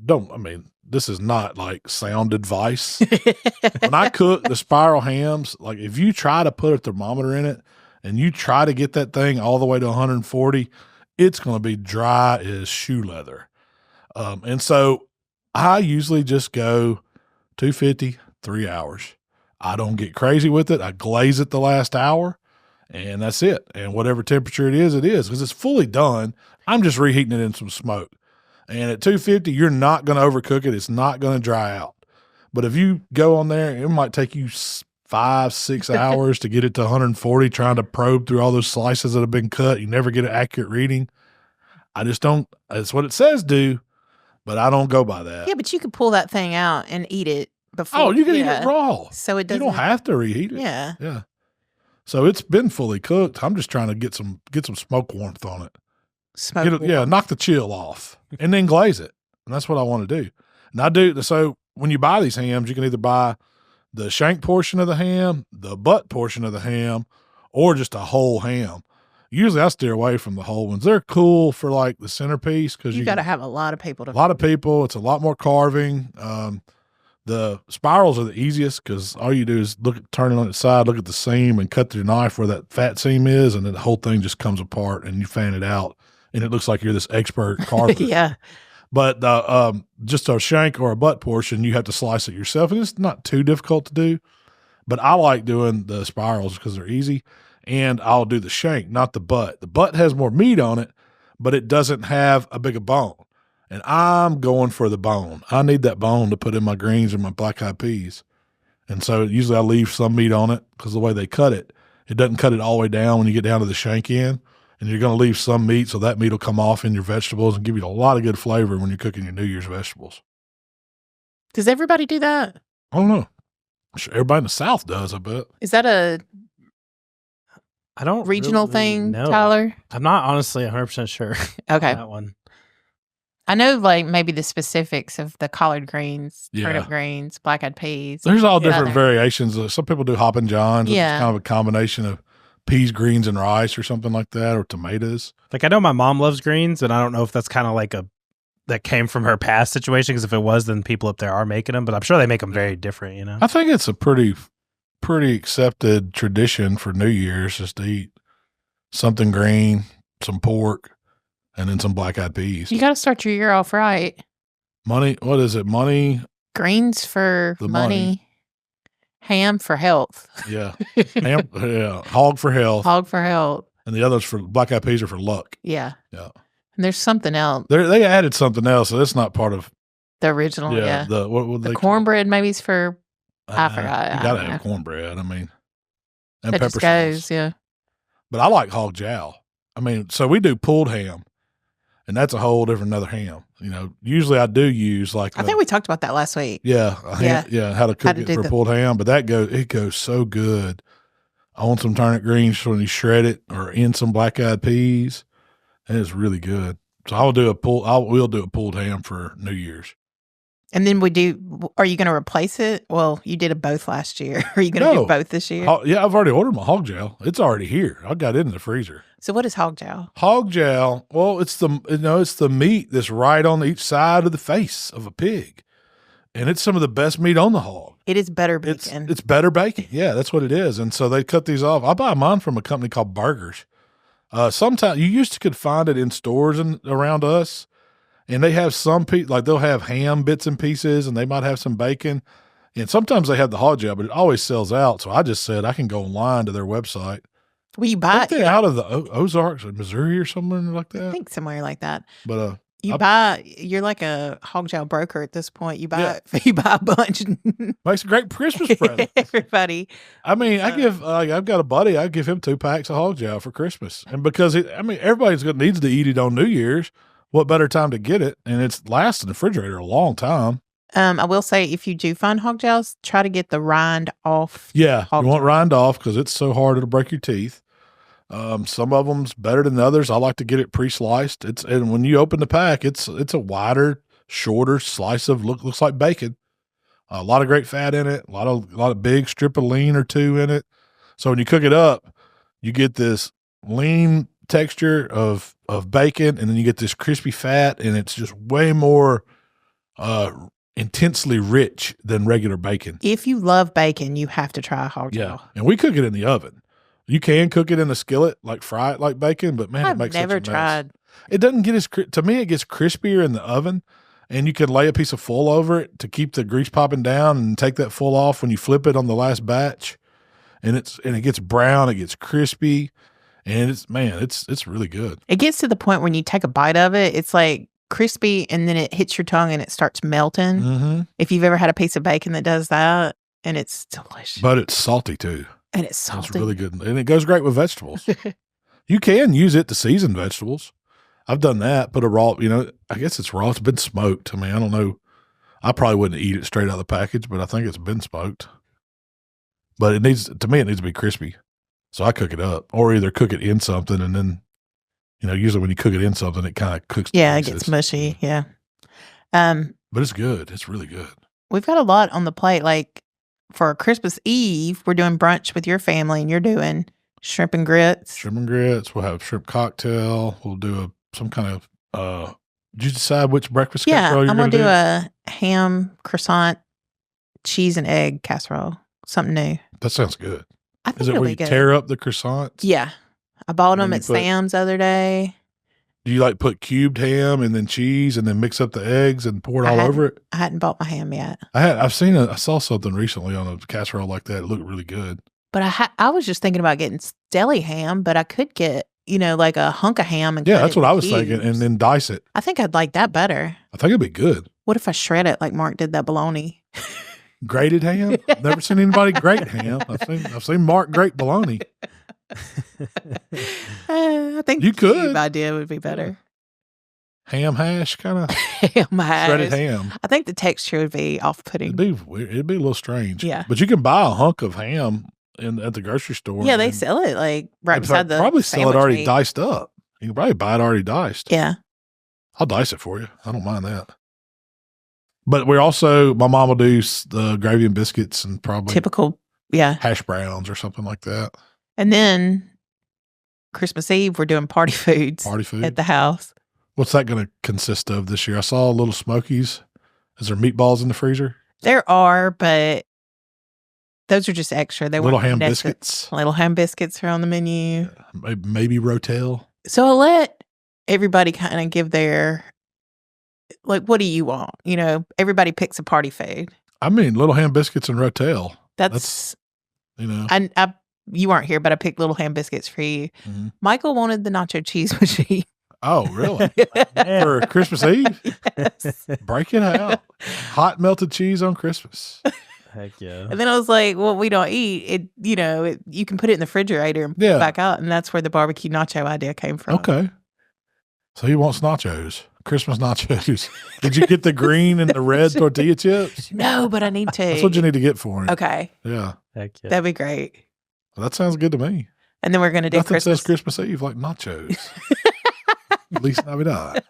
don't. I mean, this is not like sound advice. When I cook the spiral hams, like if you try to put a thermometer in it and you try to get that thing all the way to 140, it's going to be dry as shoe leather. And so I usually just go 250, 3 hours. I don't get crazy with it. I glaze it the last hour and that's it. And whatever temperature it is because it's fully done. I'm just reheating it in some smoke. And at 250, you're not going to overcook it. It's not going to dry out. But if you go on there, it might take you 5-6 hours to get it to 140, trying to probe through all those slices that have been cut. You never get an accurate reading. I just don't. It's what it says do, but I don't go by that. Yeah, but you could pull that thing out and eat it before. Oh, you can eat it raw. So it doesn't. You don't have to reheat it. Yeah. Yeah. So it's been fully cooked. I'm just trying to get some smoke warmth on it. Knock the chill off and then glaze it. And that's what I want to do. And I do. So when you buy these hams, you can either buy the shank portion of the ham, the butt portion of the ham, or just a whole ham. Usually I steer away from the whole ones. They're cool for like the centerpiece because you got to have a lot of people. A lot of people. It's a lot more carving. The spirals are the easiest because all you do is turn it on its side, look at the seam, and cut your knife where that fat seam is, and then the whole thing just comes apart, and you fan it out, and it looks like you're this expert carver. Yeah. But just a shank or a butt portion, you have to slice it yourself, and it's not too difficult to do. But I like doing the spirals because they're easy. and I'll do the shank, not the butt. The butt has more meat on it, but it doesn't have a bigger bone. And I'm going for the bone. I need that bone to put in my greens and my black-eyed peas. And so usually I leave some meat on it because the way they cut it, it doesn't cut it all the way down when you get down to the shank end. And you're going to leave some meat so that meat will come off in your vegetables and give you a lot of good flavor when you're cooking your New Year's vegetables. Does everybody do that? I don't know. Sure, everybody in the South does, I bet. Is that a I don't regional really thing, know. Tyler? I'm not honestly 100% sure. Okay. That one. I know like maybe the specifics of the collard greens, Yeah. turnip greens, black-eyed peas. There's all Yeah. different variations. Some people do Hoppin' Johns. Which Yeah. is kind of a combination of peas, greens, and rice or something like that, or tomatoes. Like I know my mom loves greens, and I don't know if that's kind of like that came from her past situation, because if it was, then people up there are making them, but I'm sure they make them very different, you know? I think it's a pretty accepted tradition for New Year's just to eat something green, some pork, and then some black-eyed peas. You got to start your year off right. Money, what is it? Money? Greens for The money, ham for health, Yeah. Ham, yeah. Hog for health. hog for health. And the others for black-eyed peas are for luck. Yeah. Yeah. And there's something else. They added something else, so it's not part of, The original, yeah. what would The they cornbread maybe is for, I forgot. You I got to don't have know. cornbread, I mean. And It pepper just goes, sauce. yeah. But I like Hog Jowl. I mean, so we do pulled ham, and that's a whole different another ham. You know, usually I do use like I think we talked about that last week. yeah, how to cook to it do for the- pulled ham, but it goes so good on some turnip greens when you shred it, or in some black-eyed peas. It is really good. So we'll do a pulled ham for New Year's. And then are you going to replace it? Well, you did both last year. Are you going to No. do both this year? Yeah, I've already ordered my Hog Jowl. It's already here. I got it in the freezer. So what is Hog Jowl? Hog Jowl, well, it's the meat that's right on each side of the face of a pig, and it's some of the best meat on the hog. It is better bacon. It's better bacon. Yeah, that's what it is. And so they cut these off. I buy mine from a company called Burgers. Sometimes you could find it in stores around us, and they have some like they'll have ham bits and pieces, and they might have some bacon. And sometimes they have the Hog Jowl, but it always sells out. So I just said I can go online to their website. Will you I buy think they're out of the Ozarks or Missouri or somewhere like I that. think somewhere like that. But You're like a Hog Jowl broker at this point. You buy Yeah. you buy a bunch. makes a great Christmas present. Everybody. I mean, I've got a buddy. I give him 2 packs of Hog Jowl for Christmas, and because everybody's needs to eat it on New Year's. What better time to get it? And it's lasts in the refrigerator a long time. I will say, if you do find Hog Jowls, try to get the rind off. Yeah, Hog you want Jowl. rind off because it's so hard it'll break your teeth. Some of them's better than others. I like to get it pre-sliced. And when you open the pack, it's a wider, shorter slice of looks like bacon. A lot of great fat in it. A lot of big strip of lean or 2 in it. So when you cook it up, you get this lean texture of bacon, and then you get this crispy fat, and it's just way more intensely rich than regular bacon. If you love bacon, you have to try a Hog Jowl. Yeah, and we cook it in the oven. You can cook it in a skillet, like fry it like bacon, but man, it I've makes never such a mess. tried. It doesn't get to me, it gets crispier in the oven, and you can lay a piece of foil over it to keep the grease popping down and take that foil off when you flip it on the last batch. And it gets brown, it gets crispy, and it's really good. It gets to the point when you take a bite of it, it's like crispy, and then it hits your tongue and it starts melting. Mm-hmm. If you've ever had a piece of bacon that does that, and it's delicious. But it's salty too. And it's salty. It's really good. And it goes great with vegetables. You can use it to season vegetables. I've done that. Put a raw, I guess it's raw. It's been smoked. I mean, I don't know. I probably wouldn't eat it straight out of the package, but I think it's been smoked. But it needs to be crispy. So I cook it up, or either cook it in something, and then, usually when you cook it in something, it kind of cooks. Yeah, it gets mushy. Yeah. But it's good. It's really good. We've got a lot on the plate. Like for Christmas Eve, we're doing brunch with your family, and you're doing shrimp and grits. Shrimp and grits. We'll have shrimp cocktail. We'll do some kind of. Did you decide which breakfast casserole you're I'm going gonna to do a ham croissant, cheese and egg casserole. Something new. That sounds good. I think Is it it'll where be you good. tear up the croissants? Yeah, I bought And them then at you put- Sam's the other day. Do you like put cubed ham and then cheese and then mix up the eggs and pour it all over it? I hadn't bought my ham yet, I saw something recently on a casserole like that. It looked really good. But I was just thinking about getting deli ham, but I could get, like a hunk of ham and Yeah, cut that's it what I in was thinking, cubes. and then dice it. I think I'd like that better. I think it'd be good. What if I shred it like Mark did that bologna? Grated ham? Never seen anybody grate ham. I've seen Mark grate bologna. I think You the could. cube idea would be better. Ham hash, kind of Ham hash. shredded ham. I think the texture would be off-putting. It'd be weird. It'd be a little strange. Yeah. But you can buy a hunk of ham at the grocery store. Yeah, they and sell it like right in beside fact, the probably sell it sandwich already meat. diced up. You can probably buy it already diced. Yeah. I'll dice it for you. I don't mind that. But we're also, my mom will do the gravy and biscuits and probably Typical. Yeah. hash browns or something like that. And then Christmas Eve, we're doing party foods Party food. at the house. What's that going to consist of this year? I saw Little Smokies. Is there meatballs in the freezer? There are, but those are just extra. They Little weren't ham necessar- biscuits. Little ham biscuits are on the menu. Maybe Rotel. So I'll let everybody kind of give their, like, what do you want? Everybody picks a party food. I mean, little ham biscuits and Rotel. That's I you weren't here, but I picked little ham biscuits for you. Mhm. Michael wanted the nacho cheese machine. Oh, really? For Christmas Eve? Yes. Break it out. Hot melted cheese on Christmas. Heck yeah. And then I was like, well, we don't eat it. You can put it in the refrigerator and pull Yeah. it back out. And that's where the barbecue nacho idea came from. Okay. So he wants nachos. Christmas nachos. Did you get the green and the red tortilla chips? No, but I need to. That's what you need to get for him. Okay. Yeah. Heck yeah. That'd be great. Well, that sounds good to me. And then we're going to do Nothing Christmas. says Christmas Eve like nachos. At least Navidad.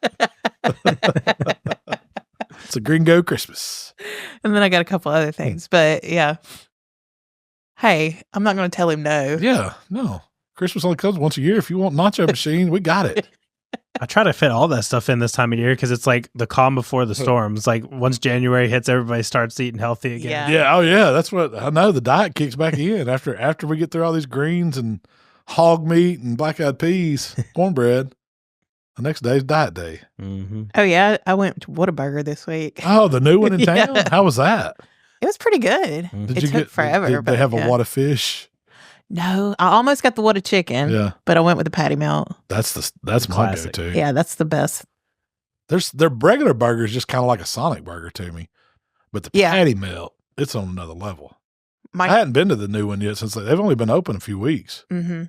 It's a gringo Christmas. And then I got a couple other things. But yeah. Hey, I'm not going to tell him no. Yeah. No. Christmas only comes once a year. If you want nacho machine, we got it. I try to fit all that stuff in this time of year because it's like the calm before the storm. It's like once January hits, everybody starts eating healthy again. Yeah. Yeah. Oh, yeah. That's what I know. The diet kicks back in after we get through all these greens and hog meat and black eyed peas, cornbread. The next day is diet day. Mm-hmm. Oh, yeah. I went to Whataburger this week. Oh, the new one in Yeah. town? How was that? It was pretty good. Mhm. It took forever. Did they but have a yeah. wad of fish? No, I almost got the What a Chicken, Yeah. but I went with the patty melt. That's my Classic. go-to. Yeah, that's the best. Their regular burger is just kind of like a Sonic burger to me. But the Yeah. patty melt, it's on another level. I My hadn't been to the new one yet since they've only been open a few weeks. mm-hmm.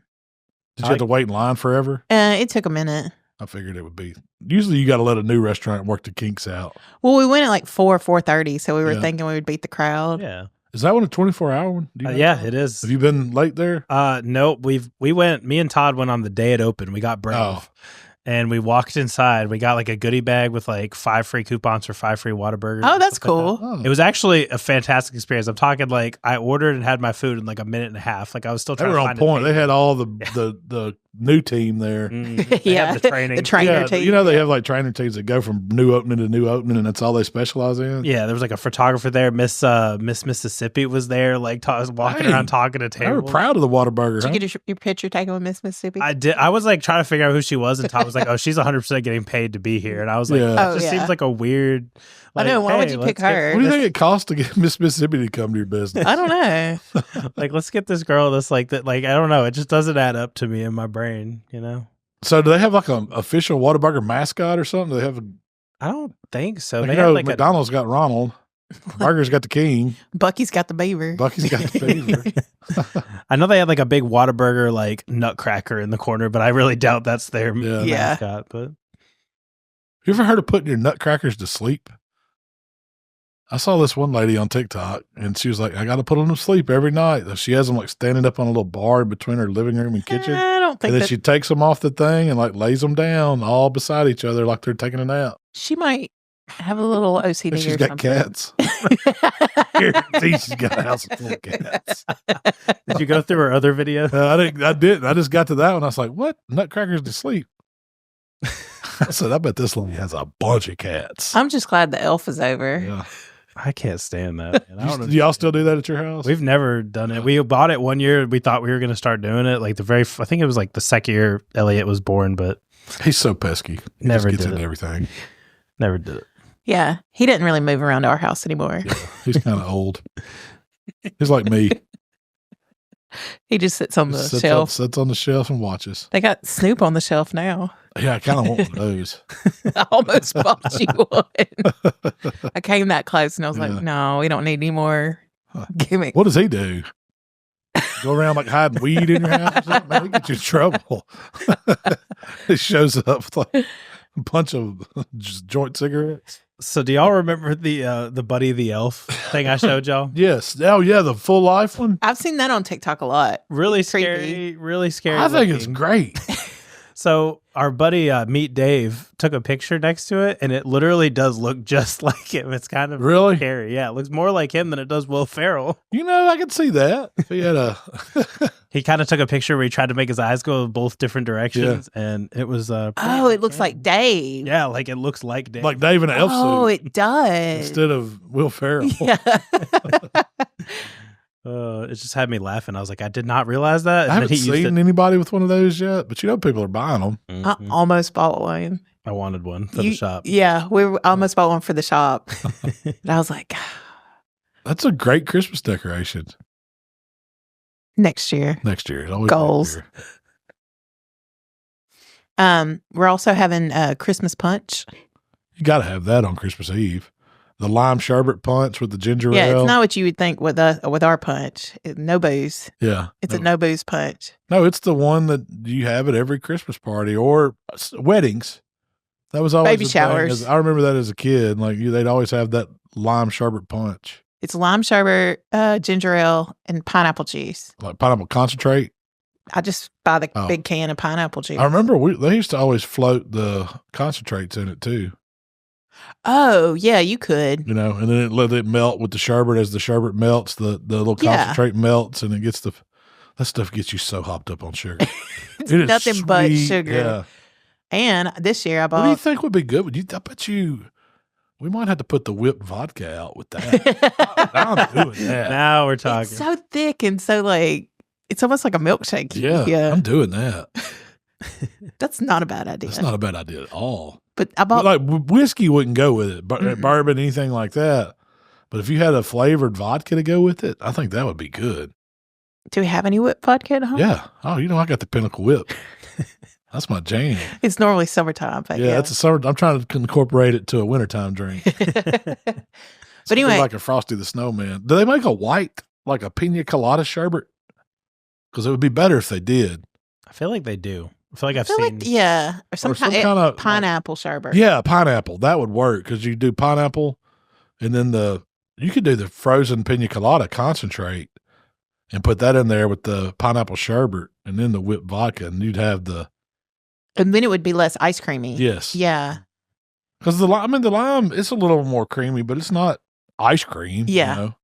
Did you have to wait in line forever? It took a minute. I figured it would be. Usually you got to let a new restaurant work the kinks out. Well, we went at like 4:30, so we were Yeah. thinking we would beat the crowd. Yeah. Is that one a 24-hour one? Do you know Yeah, that? it is. Have you been late there? Nope. Me and Todd went on the day it opened. We got brave. Oh. And we walked inside. We got like a goodie bag with like 5 free coupons for 5 free Whataburgers. Oh, and that's stuff like that. cool. Oh. It was actually a fantastic experience. I'm talking like I ordered and had my food in like a minute and a half. Like I was still They trying were to on find point. a They table. had all the new team there. They Yeah, have the training. the trainer Yeah, team. you know they have like trainer teams that go from new opening to new opening, and that's all they specialize in. Yeah, there was like a photographer there. Miss Mississippi was there, like walking Hey, around talking to They were tables. proud of the Whataburger. Did you get your picture taken with Miss Mississippi? I did. I was like trying to figure out who she was, and Todd was like, "Oh, she's 100% getting paid to be here." And I was like, Yeah. "That Oh, just yeah. seems like a weird." I Like, know. Why would hey, you pick let's get- her? What do you think it costs to get Miss Mississippi to come to your business? I don't know. Like, let's get this girl. This like that. Like, I don't know. It just doesn't add up to me in my brain. You know. So do they have like an official Whataburger mascot or something? Do they have I don't think so. like, They you had know, like a McDonald's got Ronald, Burger's got the King, Bucky's got the beaver. Bucky's got the Beaver. I know they had like a big Whataburger like nutcracker in the corner, but I really doubt that's their Yeah. Yeah. mascot. But You ever heard of putting your nutcrackers to sleep? I saw this one lady on TikTok, and she was like, "I got to put them to sleep every night." She has them like standing up on a little bar between her living room and kitchen, I don't think and then that she takes them off the thing and like lays them down all beside each other like they're taking a nap. she might have a little OCD And she's or got something. cats. Guarantee she's got a house full of cats. did you go through her other video? I didn't. I just got to that one. I was like, "What? Nutcrackers to sleep?" I said, "I bet this lady has a bunch of cats." I'm just glad the elf is over. Yeah. I can't stand that. Man. I don't know. Do y'all still do that at your house? We've never done it. We bought it one year. We thought we were going to start doing it. Like I think it was like the second year Elliot was born, but He's so pesky. He Never just gets did into it. everything. never did it. Yeah, he didn't really move around our house anymore. Yeah, he's kind of old. He's like me. He just sits on the Sits shelf. sits on the shelf and watches. They got Snoop on the shelf now. Yeah, I kind of want one of those. I almost bought you one. I came that close and I was like, no, we don't need any more gimmicks. What does he do? Go around like hiding weed in your house or something? Man, he get you in trouble. He shows up with like a bunch of just joint cigarettes. So do y'all remember the Buddy the Elf thing I showed y'all? Yes. Oh, yeah, the full life one. I've seen that on TikTok a lot. Really Creepy. scary, really scary. I think looking. it's great. So our buddy Meet Dave took a picture next to it, and it literally does look just like him. It's kind of Really? scary. Yeah, it looks more like him than it does Will Ferrell. You know, I could see that. If he had a He kind of took a picture where he tried to make his eyes go both different directions, and it was Oh, it looks like Dave. yeah, like it looks like Dave. like Dave in an elf Oh, suit it does. instead of Will Ferrell. Yeah. It just had me laughing. I was like, I did not realize that. I And haven't then he used seen anybody with one of those yet, but you know people are buying them. I almost bought one. I wanted one for the shop. Yeah, we almost bought one for the shop. And I was like, That's a great Christmas decoration. next year. Next year. It's always Goals. next year. We're also having Christmas punch. You got to have that on Christmas Eve. The lime sherbet punch with the ginger Yeah, ale. it's not what you would think with our punch. No booze. Yeah. It's a no booze punch. No, it's the one that you have at every Christmas party or weddings. That was always Baby the thing. showers. I remember that as a kid. Like they'd always have that lime sherbet punch, It's lime sherbet, ginger ale, and pineapple juice. like pineapple concentrate. I just buy the Oh. big can of pineapple juice. I remember they used to always float the concentrates in it too. Oh, yeah, you could. You know, and then it let it melt with the sherbet. As the sherbet melts, the little Yeah. concentrate melts, and it gets that stuff gets you so hopped up on sugar. It's It is nothing but sweet. sugar. Yeah. And this year I What do you bought. think would be good? I bet you we might have to put the whipped vodka out with that. I'm doing that. Now we're talking. It's so thick and so like it's almost like a milkshake. Yeah, I'm doing that. That's not a bad idea. That's not a bad idea at all. But I bought. But like whiskey wouldn't go with it, bourbon, anything like that. But if you had a flavored vodka to go with it, I think that would be good. Do we have any whipped vodka at home? Yeah. Oh, I got the Pinnacle Whip. That's my jam. It's normally summertime, but yeah. That's a summer. I'm trying to incorporate it to a wintertime drink. But anyway, like a Frosty the Snowman. Do they make a white, like a pina colada sherbet? Because it would be better if they did. I feel like they do. I feel like I I've feel seen. like, yeah, or some kind of pineapple sherbet. Yeah, pineapple. That would work because you do pineapple, and then you could do the frozen pina colada concentrate and put that in there with the pineapple sherbet and then the whipped vodka, and you'd have And then it would be less ice creamy. yes, Yeah. because the lime, it's a little more creamy, but it's not ice cream. Yeah. you know?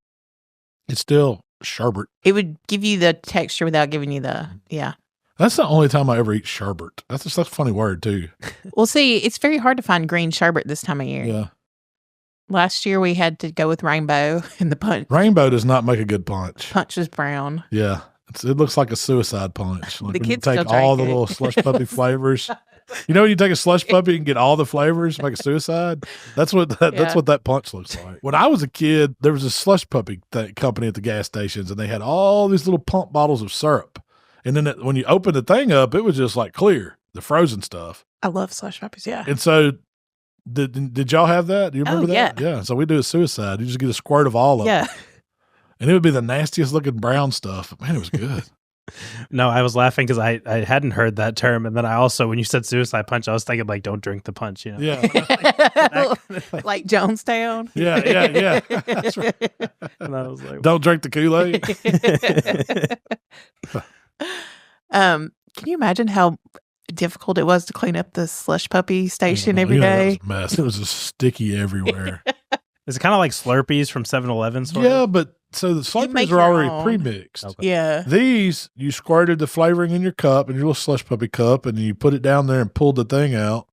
It's still sherbet. It would give you the texture without giving you the, yeah. That's the only time I ever eat sherbet. That's a funny word too. Well, see, it's very hard to find green sherbet this time of year. Yeah, Last year we had to go with rainbow and the punch rainbow does not make a good punch. was brown. Yeah. It looks like a suicide punch. Like The when you kids take still all drink the it. little slush puppy flavors. You know when you take a slush puppy and get all the flavors, make a suicide? That's what that punch looks like. When I was a kid, there was a slush puppy company at the gas stations, and they had all these little pump bottles of syrup. And then when you open the thing up, it was just like clear, the frozen stuff. I love slush puppies, yeah. And so did y'all have that? Do you remember that? yeah. Yeah. So we do a suicide. You just get a squirt of all of Yeah. it. And it would be the nastiest looking brown stuff. But man, it was good. No, I was laughing because I hadn't heard that term, and then I also, when you said suicide punch, I was thinking like, don't drink the punch, you know? Yeah. Like Jonestown. Yeah. That's right. And I was like, Don't drink the Kool-Aid. Can you imagine how difficult it was to clean up the slush puppy station every day? That was a mess. It was just sticky everywhere. is it kind of like Slurpees from 7-Eleven? Yeah, but so the make Slurpees are your already own. pre-mixed. Okay. Yeah. These, you squirted the flavoring in your cup, in your little slush puppy cup, and you put it down there and pulled the thing out,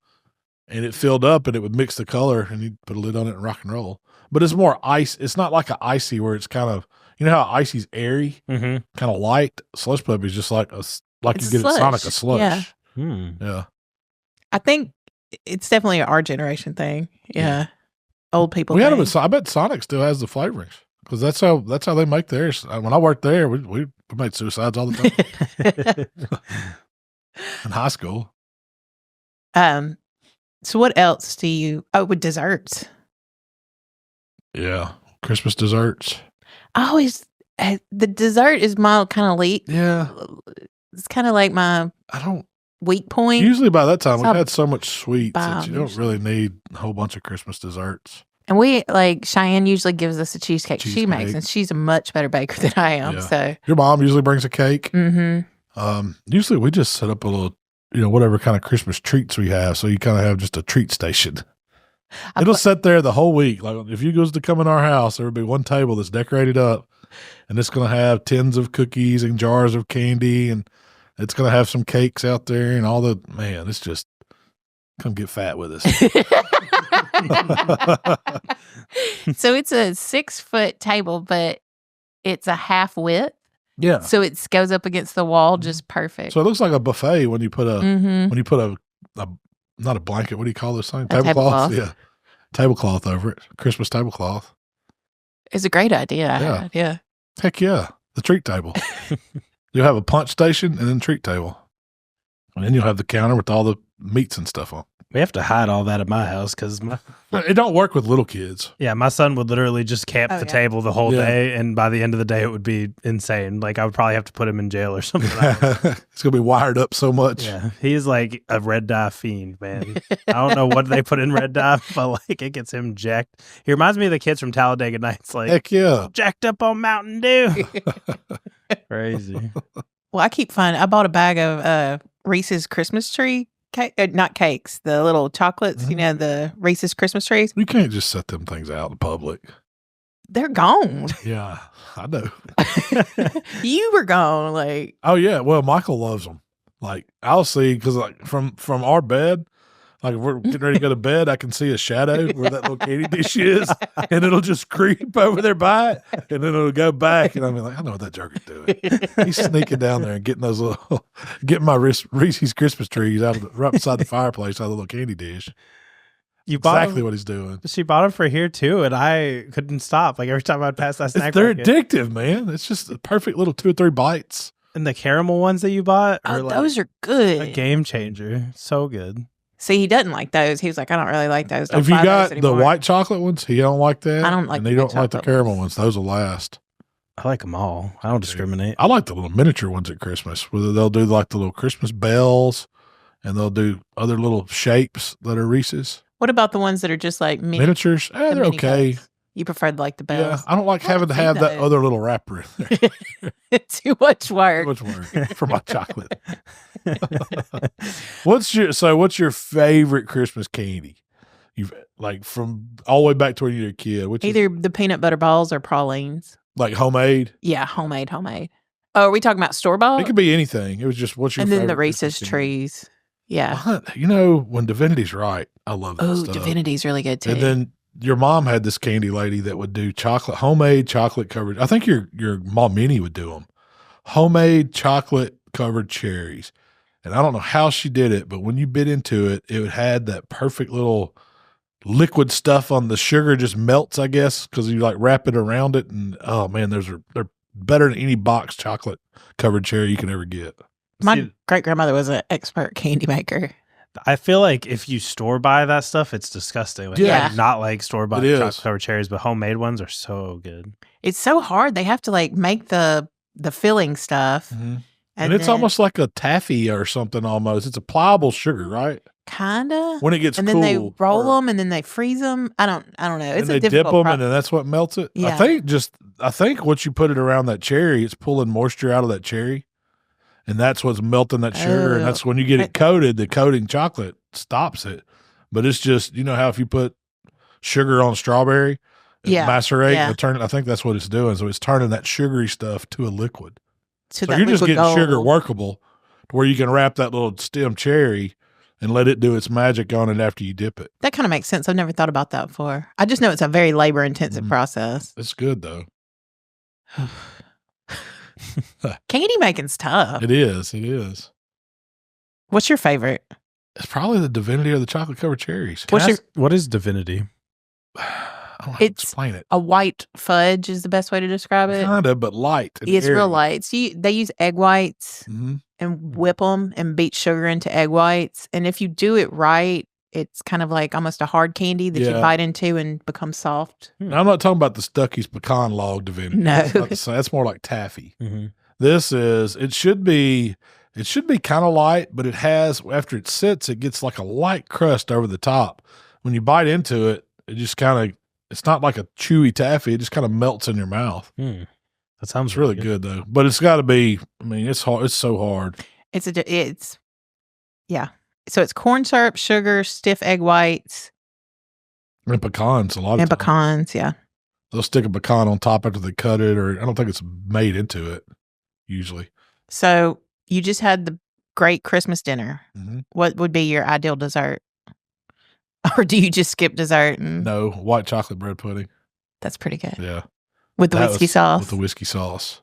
and it filled up, and it would mix the color, and you put a lid on it and rock and roll. But it's more ice. It's not like an icy where it's kind of, you know how icy's airy, Mm-hmm. kind of light. Slush puppy is just like It's you get at Sonic, a slush. Yeah. Yeah. I think it's definitely an our generation thing. Yeah. Old people. We had thing. them. I bet Sonic still has the flavorings. because that's how they make theirs. When I worked there, we made suicides all the time in high school. So what else do you? Oh, with desserts. Yeah, Christmas desserts. I always the dessert is my kind of leak. Yeah, it's kind of like my weak point. Usually by that time we've had so much sweets that you don't usually. really need a whole bunch of Christmas desserts. And we Cheyenne usually gives us a cheesecake she makes, and she's a much better baker than I am. Yeah. So Your mom usually brings a cake. mm-hmm. Usually we just set up a little, whatever kind of Christmas treats we have. So you kind of have just a treat station. It'll sit there the whole week. Like if you goes to come in our house, there will be one table that's decorated up, and it's going to have tins of cookies and jars of candy, and it's going to have some cakes out there and all the, man, it's just, come get fat with us. So it's a 6-foot table, but it's a half width. Yeah. So it goes up against the wall just perfect. So it looks like a buffet when you put a, mm-hmm. not a blanket, what do you call this thing? Tablecloth. Yeah. Tablecloth over it. Christmas tablecloth. It's a great idea. Yeah. Yeah. Heck yeah. The treat table. You'll have a punch station and then treat table. And then you'll have the counter with all the meats and stuff on. We have to hide all that at my house because it don't work with little kids. Yeah, my son would literally just camp the table the whole Yeah. day, and by the end of the day, it would be insane. Like I would probably have to put him in jail or something. It's gonna be wired up so much. Yeah, he's like a red dye fiend, man. I don't know what they put in red dye, but like it gets him jacked. He reminds me of the kids from Talladega Nights, like Heck yeah. jacked up on Mountain Dew. Crazy. Well, I bought a bag of Reese's Christmas tree cake, not cakes, the little chocolates, Mm-hmm. the Reese's Christmas trees. You can't just set them things out in public. They're gone. Yeah, I know. You were gone. Like, Oh yeah, well Michael loves them. Like I'll see because like from our bed, like if we're getting ready to go to bed, I can see a shadow where that little candy dish is, and it'll just creep over there by it, and then it'll go back, and I'm like, I know what that jerk is doing. He's sneaking down there and getting my Reese's Christmas trees out of right beside the fireplace out of the little candy dish. You bought Exactly them, what he's doing. She bought them for here too, and I couldn't stop. Like every time I'd pass that snack They're market. addictive, man. It's just the perfect little 2 or 3 bites. And the caramel ones that you bought are like those are good. a game changer. So good. See, he doesn't like those. He was like, I don't really like those. Don't If you buy got those the anymore. white chocolate ones, he don't like that. I don't like and the he white don't like the chocolate caramel ones. Those will last. I like them all. I don't discriminate. I like the little miniature ones at Christmas, where they'll do like the little Christmas bells, and they'll do other little shapes that are Reese's. What about the ones that are just like Miniatures? the They're mini okay. cups? You preferred like the Yeah, bells. I don't like having to see have that those. other little wrapper in there. Too much work. Too much work for my chocolate. What's your favorite Christmas candy? You've like from all the way back to when you were a kid. Which is Either the peanut butter balls or pralines. like homemade. Yeah, homemade. Oh, are we talking about store bought? It could be anything. It was just what's your And then favorite the Reese's Christmas candy? trees. Yeah. When Divinity's right, I love that Oh, stuff. Divinity's really good too. And then your mom had this candy lady that would do homemade chocolate covered. I think your mom Minnie would do them. Homemade chocolate covered cherries. And I don't know how she did it, but when you bit into it, it had that perfect little liquid stuff on the sugar just melts, I guess, because you like wrap it around it. And oh man, they're better than any box chocolate covered cherry you can ever get. My great grandmother was an expert candy maker. I feel like if you store buy that stuff, it's disgusting. Like, Yeah. I do not like store bought It is. chocolate covered cherries, but homemade ones are so good. It's so hard. They have to like make the filling stuff. And it's then almost like a taffy or something almost. It's a pliable sugar, right? kinda. When it gets and cool. then they roll them and then they freeze them. I don't know. It's and a they dip difficult them and then that's what melts it. Yeah. I think once you put it around that cherry, it's pulling moisture out of that cherry. And that's what's melting that sugar. And Oh. that's when you get it coated, the coating chocolate stops it. But it's just, you know how if you put sugar on strawberry, it Yeah. macerate, Yeah. I think that's what it's doing. So it's turning that sugary stuff to a liquid. to So that you're just liquid getting sugar gold. workable to where you can wrap that little stem cherry and let it do its magic on it after you dip it. That kind of makes sense. I've never thought about that before. I just know it's a very labor intensive Mhm. process. It's good though. Candy making's tough. It is. It is. What's your favorite? It's probably the Divinity or the chocolate covered cherries. What's your What is divinity? I don't know how to explain it. A white fudge is the best way to describe it. Kind of, but light. It's airy. real light. So they use egg whites and whip them and beat sugar into egg whites. And if you do it right, it's kind of like almost a hard candy that you bite into and becomes soft. Now, I'm not talking about the Stuckey's pecan log divinity. No. That's more like taffy. This is, it should be kind of light, but it has, after it sits, it gets like a light crust over the top. When you bite into it, it just kind of, it's not like a chewy taffy. It just kind of melts in your mouth. That sounds really good though. But it's got to be, I mean, it's hard. It's so hard. So it's corn syrup, sugar, stiff egg whites. And pecans a lot of times. And pecans, yeah. They'll stick a pecan on top after they cut it, or I don't think it's made into it usually. So you just had the great Christmas dinner. What would be your ideal dessert? Or do you just skip dessert? No, white chocolate bread pudding. That's pretty good. Yeah. With the whiskey sauce? With the whiskey sauce.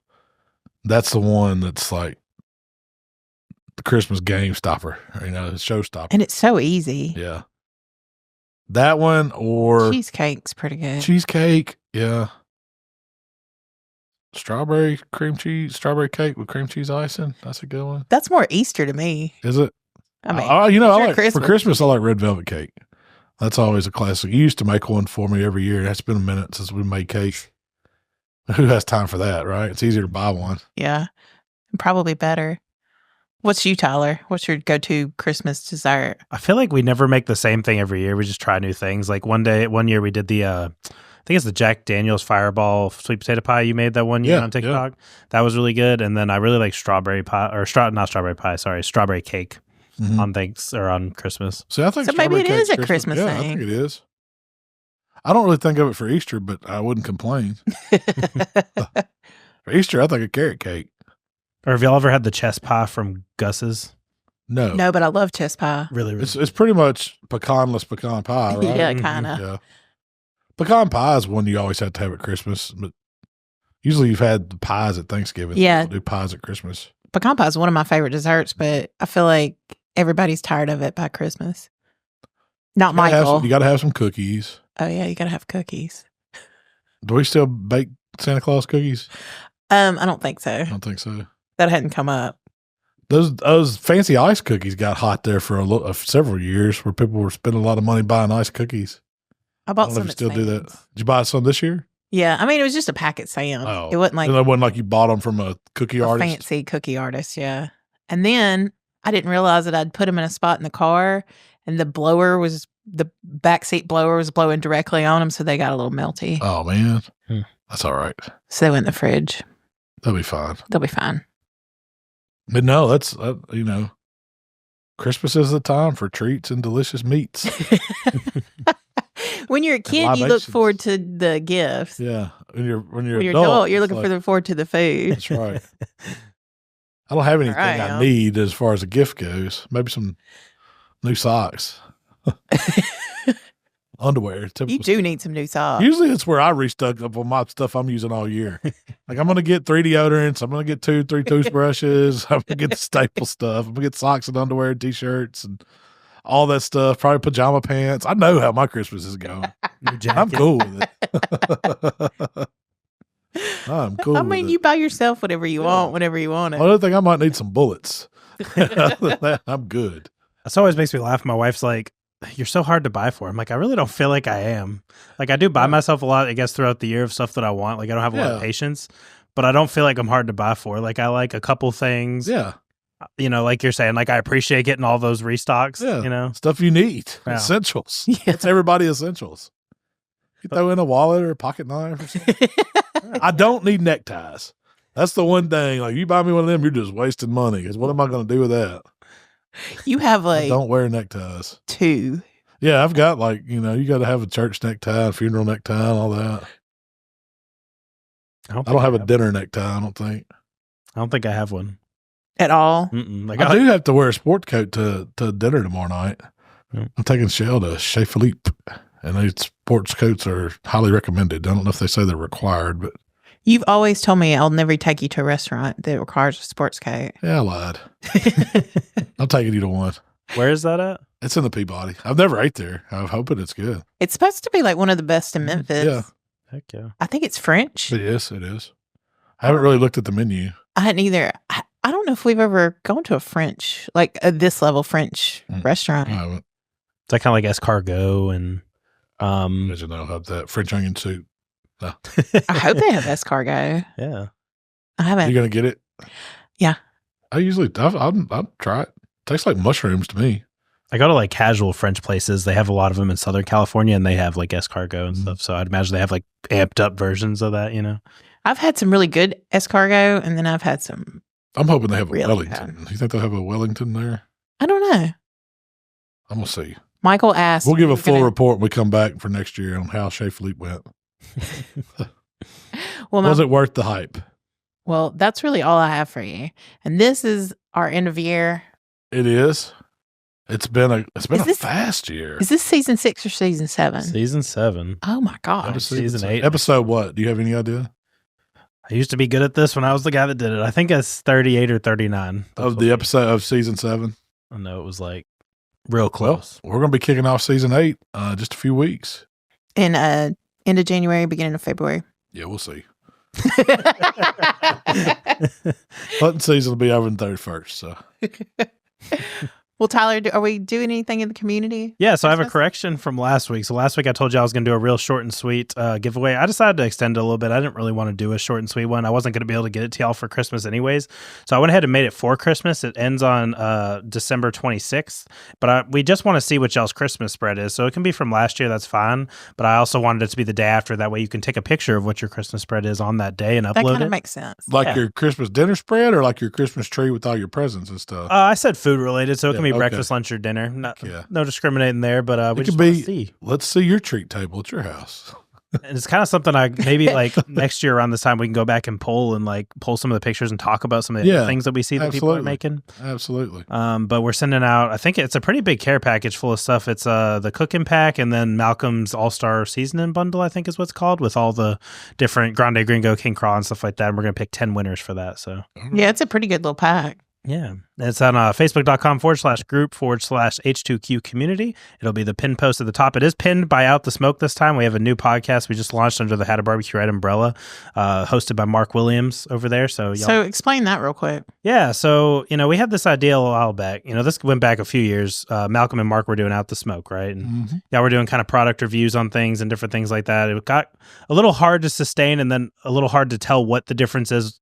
That's the one that's like the Christmas game stopper, the showstopper. And it's so easy. Yeah. That one or cheesecake's pretty good. Cheesecake, yeah. Strawberry cake with cream cheese icing. That's a good one. That's more Easter to me. Is it? I mean, for Christmas, I like red velvet cake. That's always a classic. You used to make one for me every year. It's been a minute since we made cake. Who has time for that, right? It's easier to buy one. Yeah. Probably better. What's you, Tyler? What's your go-to Christmas dessert? I feel like we never make the same thing every year. We just try new things. Like one year we did the, I think it's the Jack Daniel's Fireball sweet potato pie you made that one year on TikTok. Yeah. That was really good. And then I really like strawberry cake on Christmas. See, I think so maybe it is a Christmas thing. I think it is. I don't really think of it for Easter, but I wouldn't complain. For Easter, I think a carrot cake. Or have y'all ever had the chess pie from Gus's? No. No, but I love chess pie. Really, really. It's pretty much pecan pie, right? Yeah, kind of. Yeah. Pecan pie is one you always have to have at Christmas, but usually you've had the pies at Thanksgiving. Yeah. People do pies at Christmas. Pecan pie is one of my favorite desserts, but I feel like everybody's tired of it by Christmas. Not Michael. You got to have some cookies. Oh, yeah, you got to have cookies. Do we still bake Santa Claus cookies? I don't think so. I don't think so. That hadn't come up. Those fancy ice cookies got hot there for several years, where people were spending a lot of money buying ice cookies. I bought some. If you still do that. Did you buy some this year? Yeah, I mean it was just a packet Sam. Oh. It wasn't like you bought them from a cookie artist. Fancy cookie artist, yeah. And then I didn't realize that I'd put them in a spot in the car, and the backseat blower was blowing directly on them, so they got a little melty. Oh man, that's all right. So they went in the fridge. They'll be fine. They'll be fine. But no, that's Christmas is the time for treats and delicious meats. When you're a kid, you look forward to the gifts. Yeah, when you're adult, you're looking forward to the food. That's right. I don't have anything I need as far as a gift goes. Maybe some new socks, underwear. You do need some new socks. Usually, it's where I restock up on my stuff I'm using all year. Like I'm going to get 3 deodorants. I'm going to get 2-3 toothbrushes. I'm going to get the staple stuff. I'm going to get socks and underwear, and t-shirts, and all that stuff. Probably pajama pants. I know how my Christmas is going. I'm cool with it. I'm cool. I mean, you buy yourself whatever you want, whenever you want it. The other thing, I might need some bullets. Other than that, I'm good. This always makes me laugh. My wife's like, "You're so hard to buy for." I'm like, I really don't feel like I am. Like, I do buy myself a lot, I guess, throughout the year of stuff that I want. Like, I don't have a lot of patience, but I don't feel like I'm hard to buy for. Like, I like a couple things. Yeah. Like you're saying, like I appreciate getting all those restocks. Yeah. Stuff you need. Yeah. Essentials. Yeah. It's everybody essentials. You throw in a wallet or a pocket knife or something. I don't need neckties. That's the one thing. Like, you buy me one of them, you're just wasting money. Because what am I going to do with that? You have I don't wear neckties. 2. Yeah, I've got you got to have a church necktie, a funeral necktie, and all that. I don't have a dinner necktie, I don't think. I don't think I have one. At all? Like, I do have to wear a sport coat to dinner tomorrow night. I'm taking Shell to Chez Philippe, and those sports coats are highly recommended. I don't know if they say they're required, but. You've always told me I'll never take you to a restaurant that requires a sports coat. Yeah, I lied. I'm taking you to one. Where is that at? It's in the Peabody. I've never ate there. I'm hoping it's good. It's supposed to be like one of the best in Memphis. Yeah. Heck yeah. I think it's French. It is. I haven't really looked at the menu. I hadn't either. I don't know if we've ever gone to a French, like this level French restaurant. I haven't. It's like kind of like escargot and Imagine they'll have that French onion soup. No. I hope they have escargot. yeah. I haven't. You're gonna get it? Yeah. I'll try it. Tastes like mushrooms to me. I go to like casual French places. They have a lot of them in Southern California, and they have like escargot and stuff. So I'd imagine they have like amped up versions of that, you know? I've had some really good escargot, and then I've had some. I'm hoping they have Really a Wellington. You think they'll have a Wellington there? I don't know. I'm gonna see. Michael asked. We'll give a full report when we come back for next year on how Chez Philippe went. Was it worth the hype? Well, that's really all I have for you. And this is our end of year. It is. It's been a fast year. Is this season 6 or season 7? Season 7. Oh my gosh. Season 8. Episode what? Do you have any idea? I used to be good at this when I was the guy that did it. I think it's 38 or 39. Of the episode of season 7? I know it was like real close. Well, we're going to be kicking off season 8 just a few weeks. In end of January, beginning of February. Yeah, we'll see. Hunting season will be over on the 31st. So. Well, Tyler, are we doing anything in the community? Yeah, so I have a correction from last week. So last week I told you I was going to do a real short and sweet giveaway. I decided to extend it a little bit. I didn't really want to do a short and sweet one. I wasn't going to be able to get it to y'all for Christmas anyways. So I went ahead and made it for Christmas. It ends on December 26th. But we just want to see what y'all's Christmas spread is. So it can be from last year. That's fine. But I also wanted it to be the day after. That way you can take a picture of what your Christmas spread is on that day and upload it. That kind of makes sense. Like your Christmas dinner spread or like your Christmas tree with all your presents and stuff? I said food related. So it can be breakfast, lunch, or dinner. No discriminating there, but we just want to see. Let's see your treat table at your house. And it's kind of something I maybe like next year around this time we can go back and pull some of the pictures and talk about some of the things that we see that people are making. Absolutely. But we're sending out, I think it's a pretty big care package full of stuff. It's the cooking pack and then Malcom's All-Star Seasoning Bundle, I think is what's called, with all the different Grande Gringo, King Craw and stuff like that. And we're going to pick 10 winners for that. So yeah, it's a pretty good little pack. Yeah. It's on facebook.com/group/H2Q community. It'll be the pinned post at the top. It is pinned by Out the Smoke this time. We have a new podcast we just launched under the HowToBBQRight umbrella, hosted by Mark Williams over there. So explain that real quick. Yeah. So, we had this idea a while back. This went back a few years. Malcom and Mark were doing Out the Smoke, right? And yeah, we're doing kind of product reviews on things and different things like that. It got a little hard to sustain and then a little hard to tell what the difference is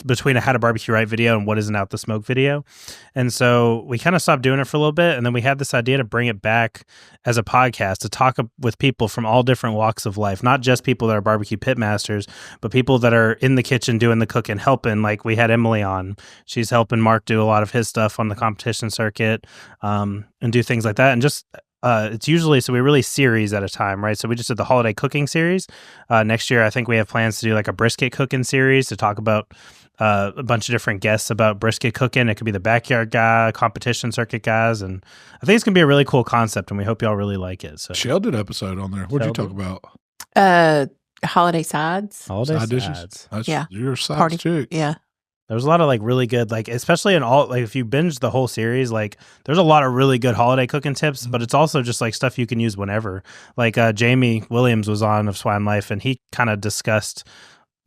between a HowToBBQRight video and what is an Out the Smoke video. And so we kind of stopped doing it for a little bit. And then we had this idea to bring it back as a podcast to talk with people from all different walks of life, not just people that are barbecue pit masters, but people that are in the kitchen doing the cooking, helping. Like we had Emily on. She's helping Mark do a lot of his stuff on the competition circuit and do things like that. And just it's usually, so we release series at a time, right? So we just did the holiday cooking series. Next year, I think we have plans to do like a brisket cooking series to talk about a bunch of different guests about brisket cooking. It could be the backyard guy, competition circuit guys. And I think it's going to be a really cool concept and we hope y'all really like it. So Shell did an episode on there. What'd you talk about? Holiday sides. Side dishes. Yeah. You're a sides Party chick. Yeah. There's a lot of like really good, like especially in all, like if you binge the whole series, like there's a lot of really good holiday cooking tips, but it's also just like stuff you can use whenever. Like Jamie Williams was on of Swine Life and he kind of discussed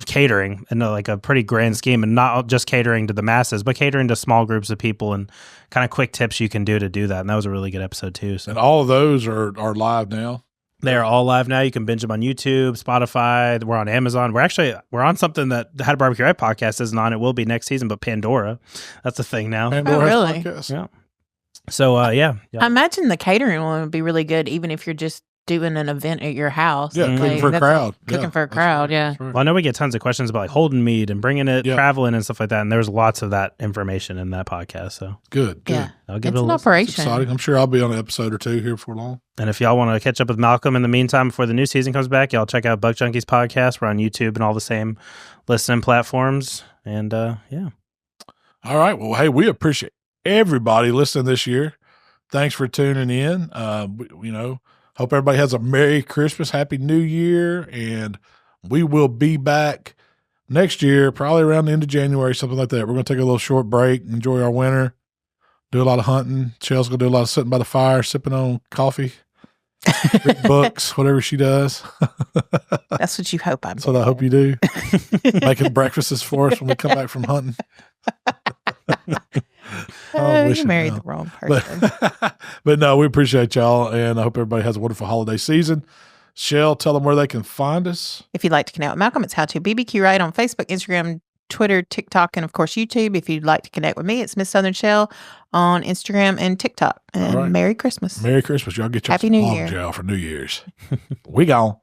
catering in like a pretty grand scheme and not just catering to the masses, but catering to small groups of people and kind of quick tips you can do to do that. And that was a really good episode too. So. And all of those are live now. They are all live now. You can binge them on YouTube, Spotify. We're on Amazon. We're on something that the HowToBBQRight podcast isn't on. It will be next season, but Pandora. That's a thing now. Pandora really? Podcast. Yeah. So, yeah. I imagine the catering one would be really good, even if you're just doing an event at your house. Yeah, cooking for a crowd. Cooking for a crowd, yeah. Right. Well, I know we get tons of questions about like holding meat and bringing it, traveling and stuff like that. And there's lots of that information in that podcast. So good. Yeah. I'll give it's it a an listen. operation. It's exciting. I'm sure I'll be on an episode or two here before long. And if y'all want to catch up with Malcom in the meantime before the new season comes back, y'all check out Buck Junkies podcast. We're on YouTube and all the same listening platforms. And yeah. All right. Well, hey, we appreciate everybody listening this year. Thanks for tuning in. Hope everybody has a Merry Christmas, Happy New Year, and we will be back next year, probably around the end of January, something like that. We're going to take a little short break, enjoy our winter, do a lot of hunting. Shell's going to do a lot of sitting by the fire, sipping on coffee, read books, whatever she does. That's what you hope I'm That's what I hope you do. Making breakfasts for us when we come back from hunting. You married the wrong person. But no, we appreciate y'all, and I hope everybody has a wonderful holiday season. Shell, tell them where they can find us. If you'd like to connect with Malcom, it's HowToBBQRight on Facebook, Instagram, Twitter, TikTok, and of course YouTube. If you'd like to connect with me, it's Miss Southern Shell on Instagram and TikTok. And Merry Christmas. Merry Christmas. Y'all get your Happy New Hog Year. Jowl for New Year's. We gone.